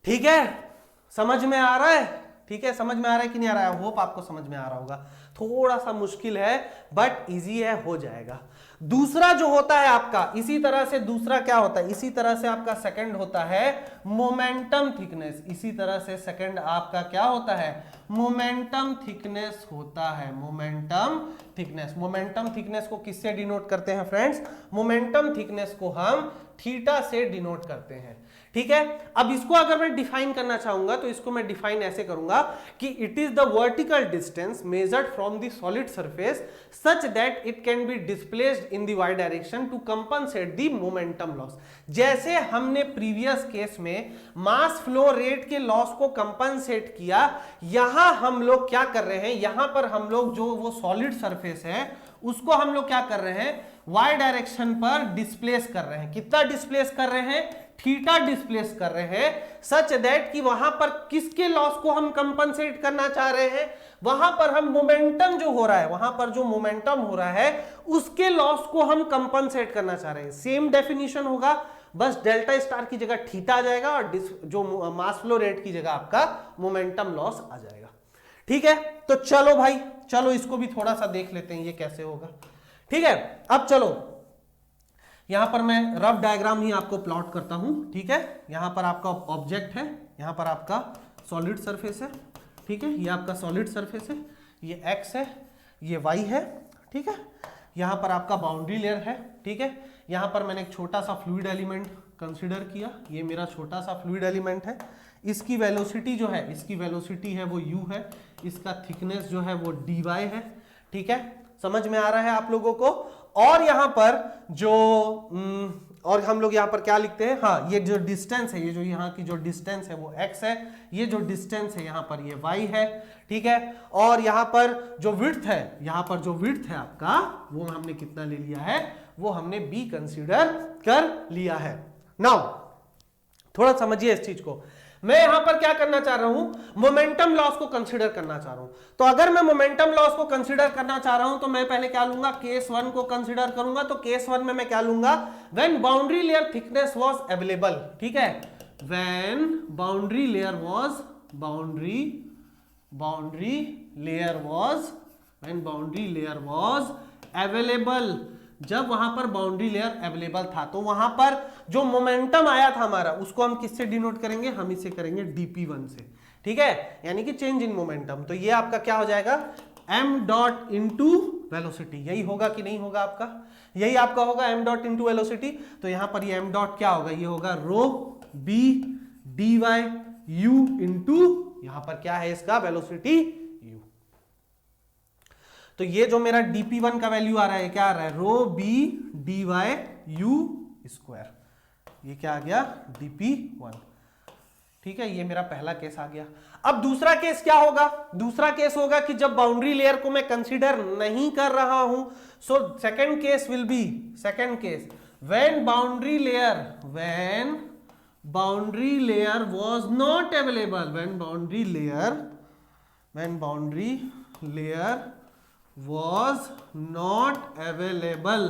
ठीक है, समझ में आ रहा है, ठीक है, समझ में आ रहा है कि नहीं आ रहा है, होप आपको समझ में आ रहा होगा। थोड़ा सा मुश्किल है बट इजी है, हो जाएगा। दूसरा जो होता है आपका, इसी तरह से दूसरा क्या होता है, इसी तरह से आपका सेकंड होता है मोमेंटम थिकनेस। इसी तरह से सेकंड आपका क्या होता है, मोमेंटम थिकनेस होता है, मोमेंटम थिकनेस। मोमेंटम थिकनेस को किससे डिनोट करते हैं फ्रेंड्स, मोमेंटम थिकनेस को हम थीटा से डिनोट करते हैं। ठीक है, अब इसको अगर मैं डिफाइन करना चाहूंगा तो इसको मैं डिफाइन ऐसे करूंगा कि it is the vertical distance measured from the solid surface such that it can be displaced in the Y direction to compensate the momentum loss. जैसे हमने प्रीवियस केस में मास फ्लो रेट के loss को compensate किया, यहां हम लोग क्या कर रहे हैं, यहां पर हम लोग जो वो सॉलिड सरफेस है उसको हम लोग क्या कर रहे हैं, वाई डायरेक्शन पर डिस्प्लेस कर रहे हैं। कितना डिस्प्लेस कर रहे हैं, थीटा डिस्प्लेस कर रहे हैं, सच दैट कि वहां पर किसके लॉस को हम कंपनसेट करना चाह रहे हैं, वहां पर हम मोमेंटम जो हो रहा है, वहां पर जो मोमेंटम हो रहा है उसके लॉस को हम कंपनसेट करना चाह रहे हैं। सेम डेफिनेशन होगा, बस डेल्टा स्टार की जगह थीटा आ जाएगा और जो मास फ्लो रेट की जगह आपका मोमेंटम लॉस आ जाएगा। ठीक है, तो चलो भाई, चलो इसको भी थोड़ा सा देख लेते हैं ये कैसे होगा। ठीक है, अब चलो यहां पर मैं रफ डायग्राम ही आपको प्लॉट करता हूं। ठीक है, यहां पर आपका ऑब्जेक्ट है, यहां पर आपका सॉलिड सरफेस है। ठीक है, ये आपका सॉलिड सरफेस है, ये एक्स है, ये वाई है। ठीक है, यहां पर आपका बाउंड्री लेयर है। ठीक है, यहां पर मैंने एक छोटा सा फ्लूइड एलिमेंट कंसीडर किया, ये मेरा छोटा सा फ्लूइड एलिमेंट है। इसकी वेलोसिटी जो है, इसकी वेलोसिटी है वो u है, इसका थिकनेस जो है वो dy है। ठीक है, समझ में आ रहा है आप लोगों को। और यहां पर जो और हम लोग यहां पर क्या लिखते हैं, हाँ, ये जो डिस्टेंस है, ये जो यहाँ की जो डिस्टेंस है वो x है, ये जो डिस्टेंस है यहाँ पर ये y है। ठीक है, और यहाँ पर जो विड्थ है, यहाँ पर जो विड्थ है आपका वो हमने कितना ले लिया है, वो हमने b कंसीडर कर लिया है। नाउ थोड़ा समझिए इस चीज को, मैं यहां पर क्या करना चाह रहा हूं, मोमेंटम लॉस को कंसीडर करना चाह रहा हूं। तो अगर मैं मोमेंटम लॉस को कंसीडर करना चाह रहा हूं तो मैं पहले क्या लूंगा, केस 1 को कंसीडर करूंगा। तो केस 1 में मैं क्या लूंगा, when boundary layer thickness was available. ठीक है, when boundary layer was when boundary layer was available, जब वहां पर बाउंड्री लेयर अवेलेबल था तो वहां पर जो मोमेंटम आया था हमारा उसको हम किससे डिनोट करेंगे, हम इसे करेंगे dp1 से। ठीक है, यानी कि चेंज इन मोमेंटम। तो ये आपका क्या हो जाएगा, m डॉट इंटू वेलोसिटी। यही होगा कि नहीं होगा आपका, यही आपका होगा m डॉट इंटू वेलोसिटी। तो यहां पर ये m डॉट क्या होगा, ये होगा रो b dy u इंटू यहां पर क्या है इसका वेलोसिटी u। तो ये जो मेरा dp1 का वैल्यू आ रहा है, क्या आ रहा है, रो b dy u स्क्वायर, ये क्या आ गया, dp1। ठीक है, ये मेरा पहला केस आ गया। अब दूसरा केस क्या होगा, दूसरा केस होगा कि जब बाउंड्री लेयर को मैं कंसीडर नहीं कर रहा हूं। So second case will be, second case when boundary layer was not available, when boundary layer was not available,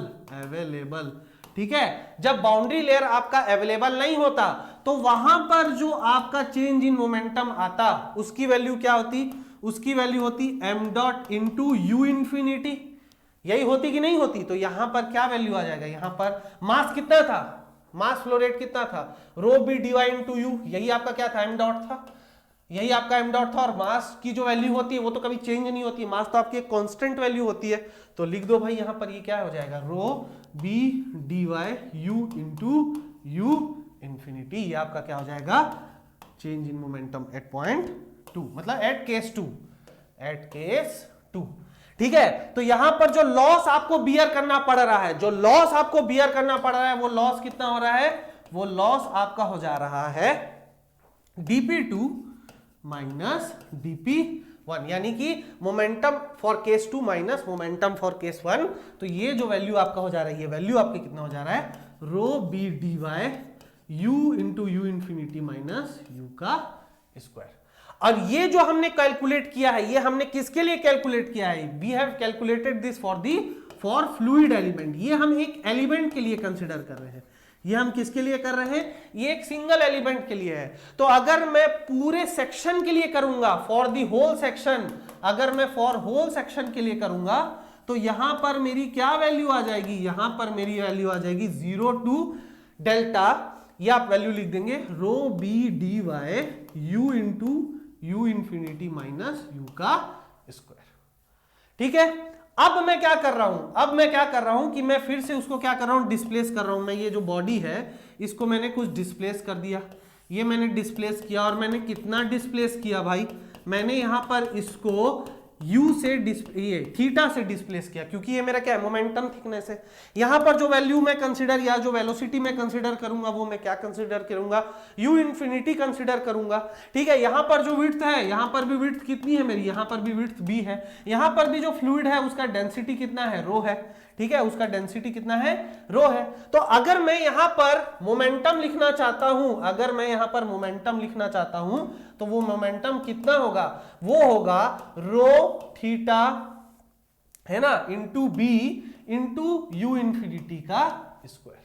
ठीक है। जब बाउंड्री लेयर आपका अवेलेबल नहीं होता तो वहां पर जो आपका चेंज इन मोमेंटम आता उसकी वैल्यू क्या होती, उसकी वैल्यू होती m dot into U infinity, यही होती कि नहीं होती। तो यहां पर क्या वैल्यू आ जाएगा, यहां पर मास कितना था, मास फ्लो रेट कितना था, रो बी डिवाइड इंटू यू, यही आपका क्या था, m डॉट था, यही आपका m डॉट था। और मास की जो वैल्यू होती है वो तो कभी चेंज नहीं होती, मास तो आपकी एक कांस्टेंट वैल्यू होती है। तो लिख दो भाई यहां पर ये क्या हो जाएगा, rho B D Y U into U infinity, ये आपका क्या हो जाएगा, change in momentum at point 2, मतलब एट केस 2, ठीक है। तो यहां पर जो लॉस आपको बियर करना पड़ रहा है, जो लॉस आपको बियर करना पड़ रहा है, वो लॉस कितना हो रहा है, वो लॉस आपका हो जा रहा है dp2 माइनस dp1, यानी कि momentum for case 2 minus momentum for case 1। तो ये जो वैल्यू आपका हो जा रहा है, ये वैल्यू आपके कितना हो जा रहा है, rho B D Y U into U infinity minus U का स्क्वायर। और ये जो हमने कैलकुलेट किया है, ये हमने किसके लिए कैलकुलेट किया है, we have calculated this for fluid element. ये हम एक एलिमेंट के लिए कंसिडर कर रहे हैं, ये हम किसके लिए कर रहे हैं, ये एक सिंगल एलिमेंट के लिए है। तो अगर मैं पूरे सेक्शन के लिए करूंगा, फॉर द होल सेक्शन, अगर मैं फॉर होल सेक्शन के लिए करूंगा तो यहां पर मेरी क्या वैल्यू आ जाएगी, यहां पर मेरी वैल्यू आ जाएगी 0 टू डेल्टा, ये आप वैल्यू लिख देंगे rho B D Y U into U infinity minus U का स्क्वायर, ठीक है। अब मैं क्या कर रहा हूं, कि मैं फिर से उसको क्या कर रहा हूं, डिस्प्लेस कर रहा हूं। मैं ये जो बॉडी है इसको मैंने कुछ डिस्प्लेस कर दिया, ये मैंने डिस्प्लेस किया, और मैंने कितना डिस्प्लेस किया भाई, मैंने यहां पर इसको u से ये थीटा से डिस्प्लेस किया, क्योंकि ये मेरा क्या है, मोमेंटम थिकनेस है। यहां पर जो वैल्यू मैं कंसीडर, या जो वेलोसिटी मैं कंसीडर करूंगा, वो मैं क्या कंसीडर करूंगा, u इंफिनिटी कंसीडर करूंगा, ठीक है। यहां पर जो विड्थ है, यहां पर भी विड्थ कितनी है मेरी, यहां पर भी विड्थ b है, यहां पर भी जो फ्लूइड है उसका डेंसिटी कितना है, रो है, ठीक है, उसका डेंसिटी कितना है, रो है। तो अगर मैं यहां पर मोमेंटम लिखना चाहता हूं, अगर मैं यहां पर मोमेंटम लिखना चाहता हूं तो वो मोमेंटम कितना होगा, वो होगा रो थीटा, है ना, into B into U infinity का स्क्वायर।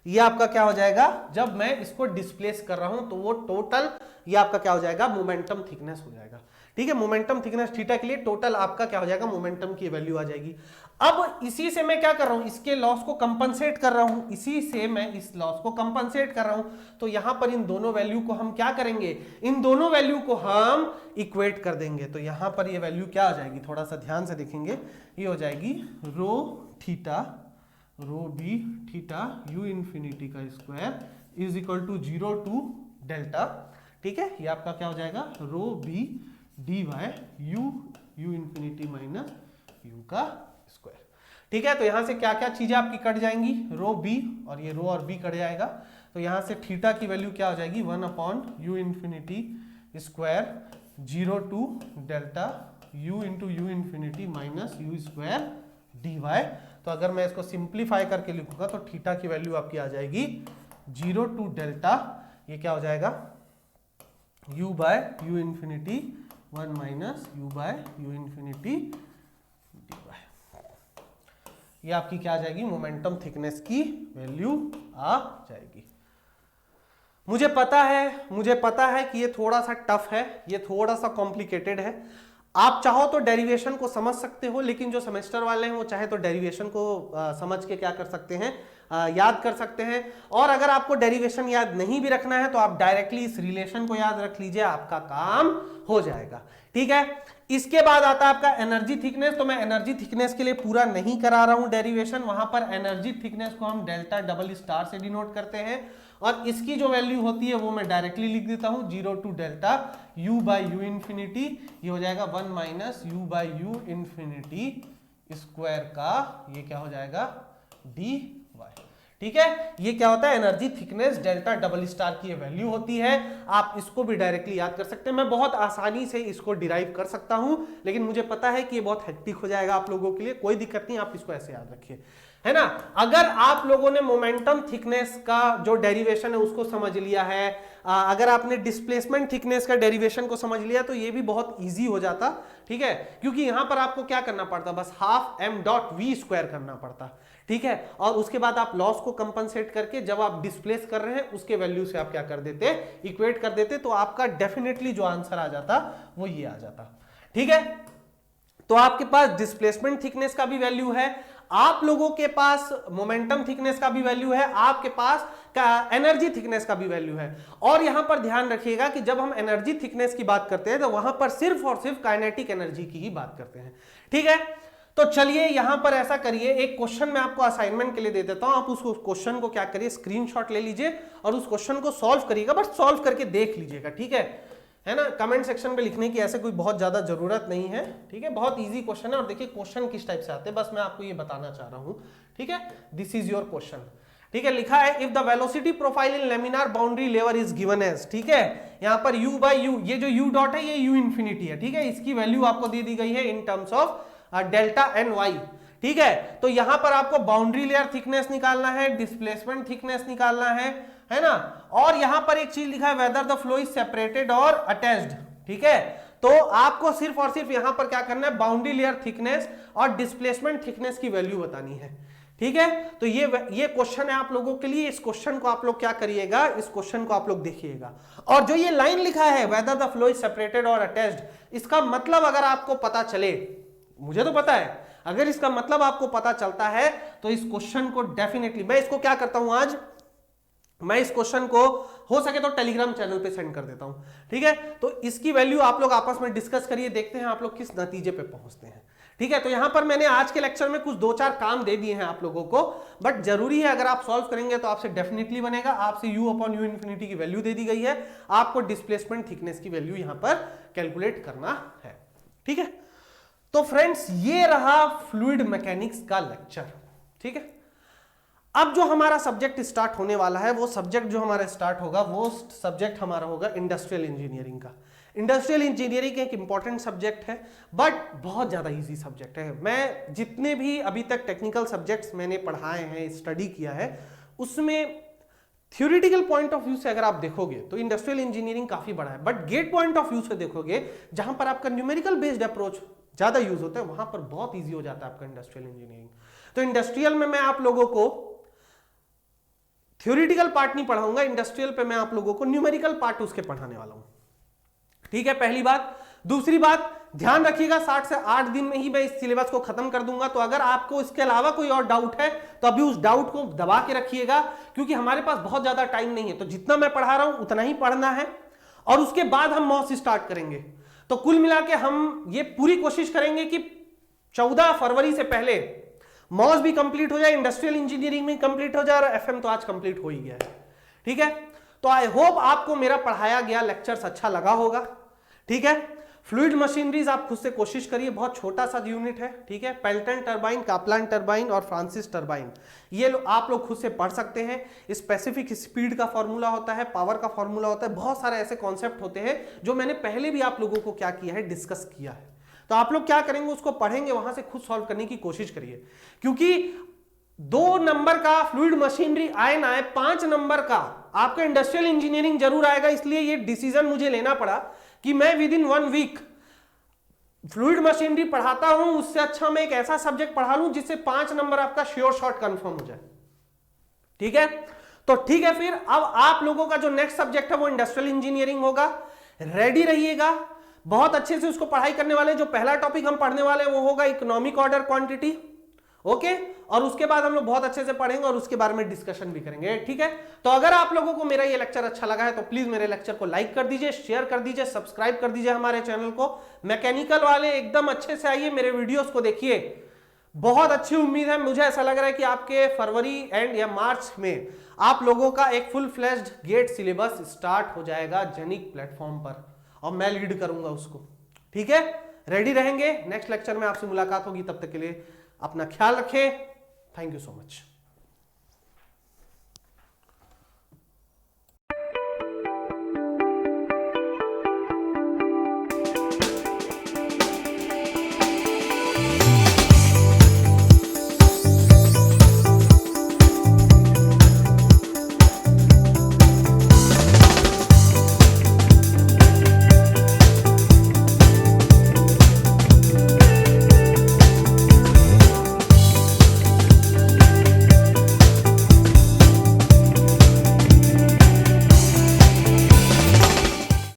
ये आपका क्या हो जाएगा, जब मैं इसको डिस्प्लेस कर रहा हूं तो वो टोटल, ये आपका क्या हो जाएगा, मोमेंटम थिकनेस हो जाएगा, ठीक है। मोमेंटम थिकनेस थीटा के लिए टोटल आपका क्या हो जाएगा, मोमेंटम की वैल्यू आ जाएगी। अब इसी से मैं क्या कर रहा हूं, इसके लॉस को कंपनसेट कर रहा हूं, इसी से मैं इस लॉस को कंपनसेट कर रहा हूं। तो यहां पर इन दोनों वैल्यू को हम क्या करेंगे, इन दोनों वैल्यू को हम इक्वेट कर देंगे। तो यहां पर ये वैल्यू क्या हो जाएगी, थोड़ा सा ध्यान से देखेंगे, ये हो जाएगी rho theta, rho B theta U infinity का square is equal to 0 to delta, ठीक है। ये आपका क्या हो जाएगा, rho B D Y U infinity minus U का स्क्वायर, ठीक है। तो यहां से क्या क्या चीजें आपकी कट जाएंगी, रो बी और ये रो और बी कट जाएगा। तो यहां से थीटा की वैल्यू क्या हो जाएगी, 1 upon U infinity square 0 to delta U into U infinity minus U square D Y. तो अगर मैं इसको सिंप्लीफाई करके लिखूंगा तो थीटा की वैल्यू आपकी आ जाएगी 0 टू डेल्टा, ये क्या हो जाएगा, u by U infinity 1 minus U by U infinity D Y. ये आपकी क्या आ जाएगी, मोमेंटम थिकनेस की वैल्यू आ जाएगी। मुझे पता है कि ये थोड़ा सा टफ है, ये थोड़ा सा कॉम्प्लिकेटेड है। आप चाहो तो डेरिवेशन को समझ सकते हो, लेकिन जो सेमेस्टर वाले हैं वो चाहे तो डेरिवेशन को समझ के क्या कर सकते हैं, याद कर सकते हैं। और अगर आपको डेरिवेशन याद नहीं भी रखना है तो आप डायरेक्टली इस रिलेशन को याद रख लीजिए, आपका काम हो जाएगा, ठीक है। इसके बाद आता है आपका एनर्जी थिकनेस। तो मैं एनर्जी थिकनेस के लिए पूरा नहीं करा रहा हूं डेरिवेशन, वहां पर एनर्जी थिकनेस को हम डेल्टा डबल स्टार से डिनोट करते हैं, और इसकी जो वैल्यू होती है वो मैं डायरेक्टली लिख देता हूं 0 to delta u by U infinity, ये हो जाएगा 1 minus U by U infinity square का, ये क्या हो जाएगा, डी वाई, ठीक है। ये क्या होता है, energy thickness delta double star की ये वैल्यू होती है। आप इसको भी डायरेक्टली याद कर सकते हैं, मैं बहुत आसानी से इसको डिराइव कर सकता हूं, लेकिन मुझे पता है कि ये बहुत हेक्टिक हो जाएगा आप लोगों के लिए, कोई दिक्कत नहीं, आप इसको ऐसे याद रखिए, है ना। अगर आप लोगों ने मोमेंटम थिकनेस का जो डेरिवेशन है उसको समझ लिया है, अगर आपने डिस्प्लेसमेंट थिकनेस का डेरिवेशन को समझ लिया तो ये भी बहुत इजी हो जाता, ठीक है, क्योंकि यहां पर आपको क्या करना पड़ता, बस half m dot v square करना पड़ता, ठीक है, और उसके बाद आप लॉस को कंपनसेट करके जब आप डिस्प्लेस कर रहे हैं उसके वैल्यू से आप क्या कर देते, इक्वेट कर देते, तो आपका डेफिनेटली जो आंसर आ जाता वो ये आ जाता, ठीक है। तो आपके पास डिस्प्लेसमेंट थिकनेस का भी वैल्यू है, आप लोगों के पास मोमेंटम थिकनेस का भी वैल्यू है, आपके पास एनर्जी थिकनेस का भी वैल्यू है। और यहां पर ध्यान रखिएगा कि जब हम एनर्जी थिकनेस की बात करते हैं तो वहां पर सिर्फ और सिर्फ काइनेटिक एनर्जी की ही बात करते हैं, ठीक है। तो चलिए यहां पर ऐसा करिए, एक क्वेश्चन मैं आपको असाइनमेंट के लिए दे देता हूं, आप उस क्वेश्चन को क्या करिए, स्क्रीनशॉट ले लीजिए और उस क्वेश्चन को सॉल्व करिएगा, बस सॉल्व करके देख लीजिएगा, ठीक है ना। कमेंट सेक्शन पे लिखने की ऐसे कोई बहुत ज्यादा जरूरत नहीं है, ठीक है, बहुत इजी क्वेश्चन है। और देखिए क्वेश्चन किस टाइप से आते हैं, बस मैं आपको ये बताना चाह रहा हूं, ठीक है। दिस इज योर क्वेश्चन, ठीक है। लिखा है if the velocity profile in laminar boundary layer is given as, ठीक है, यहां पर u बाई यू, ये जो u डॉट है ये u इंफिनिटी है, ठीक है, इसकी वैल्यू आपको दे दी गई है in terms of delta and Y, ठीक है। तो यहां पर आपको बाउंड्री लेयर थिकनेस निकालना है, डिस्प्लेसमेंट थिकनेस निकालना है ना। और यहां पर एक चीज लिखा है whether the flow is separated और अटैच्ड, ठीक है। तो आपको सिर्फ और सिर्फ यहां पर क्या करना है, बाउंड्री लेयर थिकनेस और डिस्प्लेसमेंट थिकनेस की वैल्यू बतानी है, ठीक है। तो ये क्वेश्चन है आप लोगों के लिए, इस क्वेश्चन को आप लोग क्या करिएगा, इस क्वेश्चन को आप लोग देखिएगा। और जो ये लाइन लिखा है whether the flow is separated और अटैच्ड, इसका मतलब अगर आपको पता चले, मुझे तो पता है, अगर इसका मतलब आपको पता चलता है तो इस क्वेश्चन को डेफिनेटली, मैं इसको क्या करता हूं आज, मैं इस क्वेश्चन को हो सके तो टेलीग्राम चैनल पे सेंड कर देता हूं, ठीक है। तो इसकी वैल्यू आप लोग आपस में डिस्कस करिए, देखते हैं आप लोग किस नतीजे पे पहुंचते हैं, ठीक है। तो यहां पर मैंने आज के लेक्चर में कुछ 2-4 काम दे दिए हैं आप लोगों को, बट जरूरी है अगर आप सॉल्व करेंगे तो आपसे डेफिनेटली बनेगा। आपसे u अपॉन u इंफिनिटी की वैल्यू दे दी गई है, आपको डिस्प्लेसमेंट थिकनेस की वैल्यू यहां पर कैलकुलेट करना है, ठीक है। तो फ्रेंड्स ये रहा फ्लूइड मैकेनिक्स का लेक्चर, ठीक है। अब जो हमारा सब्जेक्ट स्टार्ट होने वाला है, वो सब्जेक्ट जो हमारा स्टार्ट होगा वो सब्जेक्ट हमारा होगा इंडस्ट्रियल इंजीनियरिंग का। इंडस्ट्रियल इंजीनियरिंग एक इंपॉर्टेंट सब्जेक्ट है, बट बहुत ज्यादा इजी सब्जेक्ट है। मैं जितने भी अभी तक टेक्निकल सब्जेक्ट्स मैंने पढ़ाए हैं, स्टडी किया है, उसमें थ्योरेटिकल पॉइंट ऑफ व्यू से अगर आप देखोगे तो इंडस्ट्रियल इंजीनियरिंग काफी बड़ा है, but get point of view से देखोगे जहां पर आपका न्यूमेरिकल बेस्ड अप्रोच ज्यादा यूज होता है, वहां पर बहुत ईजी हो जाता है आपका इंडस्ट्रियल इंजीनियरिंग। तो इंडस्ट्रियल में मैं आप लोगों को थ्योरेटिकल पार्ट नहीं पढ़ाऊंगा, इंडस्ट्रियल पे मैं आप लोगों को न्यूमेरिकल पार्ट उसके पढ़ाने वाला हूं, ठीक है, पहली बात। दूसरी बात ध्यान रखिएगा 7 से 8 दिन में ही मैं इस सिलेबस को खत्म कर दूंगा। तो अगर आपको इसके अलावा कोई और डाउट है तो अभी उस डाउट को दबा के रखिएगा, क्योंकि हमारे पास बहुत ज्यादा टाइम नहीं है। तो जितना मैं पढ़ा रहा हूं उतना ही पढ़ना है, और उसके बाद हम मॉस स्टार्ट करेंगे। तो कुल मिला के हम ये पूरी कोशिश करेंगे कि 14 फरवरी से पहले मॉस भी कंप्लीट हो जाए, इंडस्ट्रियल इंजीनियरिंग भी कंप्लीट हो जाए, और एफएम तो आज कंप्लीट हो ही गया है, ठीक है। तो आई होप आपको मेरा पढ़ाया गया लेक्चर्स अच्छा लगा होगा, ठीक है। फ्लूइड मशीनरीज आप खुद से कोशिश करिए, बहुत छोटा सा यूनिट है, ठीक है। पेल्टन टरबाइन, कापलान टरबाइन और फ्रांसिस टरबाइन, ये आप लोग खुद से पढ़ सकते हैं। स्पेसिफिक स्पीड का फॉर्मूला होता है, पावर का फॉर्मूला होता है, बहुत सारे ऐसे कॉन्सेप्ट होते हैं जो मैंने पहले भी आप लोगों को क्या किया है, डिस्कस किया है। तो आप लोग क्या करेंगे, उसको पढ़ेंगे, वहां से खुद सॉल्व करने की कोशिश करिए, क्योंकि 2 नंबर का फ्लूइड मशीनरी आए ना आए, 5 नंबर का आपका इंडस्ट्रियल इंजीनियरिंग जरूर आएगा। इसलिए ये डिसीजन मुझे लेना पड़ा कि मैं within 1 week fluid machinery पढ़ाता हूं, उससे अच्छा मैं एक ऐसा सब्जेक्ट पढ़ा लूं जिससे 5 नंबर आपका श्योर शॉट कंफर्म हो जाए, ठीक है। तो ठीक है, फिर अब आप लोगों का जो नेक्स्ट सब्जेक्ट है वो इंडस्ट्रियल इंजीनियरिंग होगा। रेडी रहिएगा, बहुत अच्छे से उसको पढ़ाई करने वाले। जो पहला टॉपिक हम पढ़ने वाले हैं वो होगा इकोनॉमिक ऑर्डर क्वांटिटी, ओके। और उसके बाद हम लोग बहुत अच्छे से पढ़ेंगे और उसके बारे में डिस्कशन भी करेंगे, ठीक है। तो अगर आप लोगों को मेरा ये लेक्चर अच्छा लगा है तो प्लीज मेरे लेक्चर को लाइक कर दीजिए, शेयर कर दीजिए, सब्सक्राइब कर दीजिए हमारे चैनल को। मैकेनिकल वाले एकदम अच्छे से आइए, मेरे वीडियोस को देखिए, बहुत अच्छी उम्मीद है। मुझे ऐसा लग रहा है कि आपके फरवरी एंड या मार्च में आप लोगों का एक full fledged GATE syllabus start हो जाएगा जेनिक प्लेटफॉर्म पर, और मैं लीड करूंगा उसको, ठीक है। रेडी रहेंगे, नेक्स्ट लेक्चर में आपसे मुलाकात होगी, तब तक के लिए अपना ख्याल रखें। Thank you so much.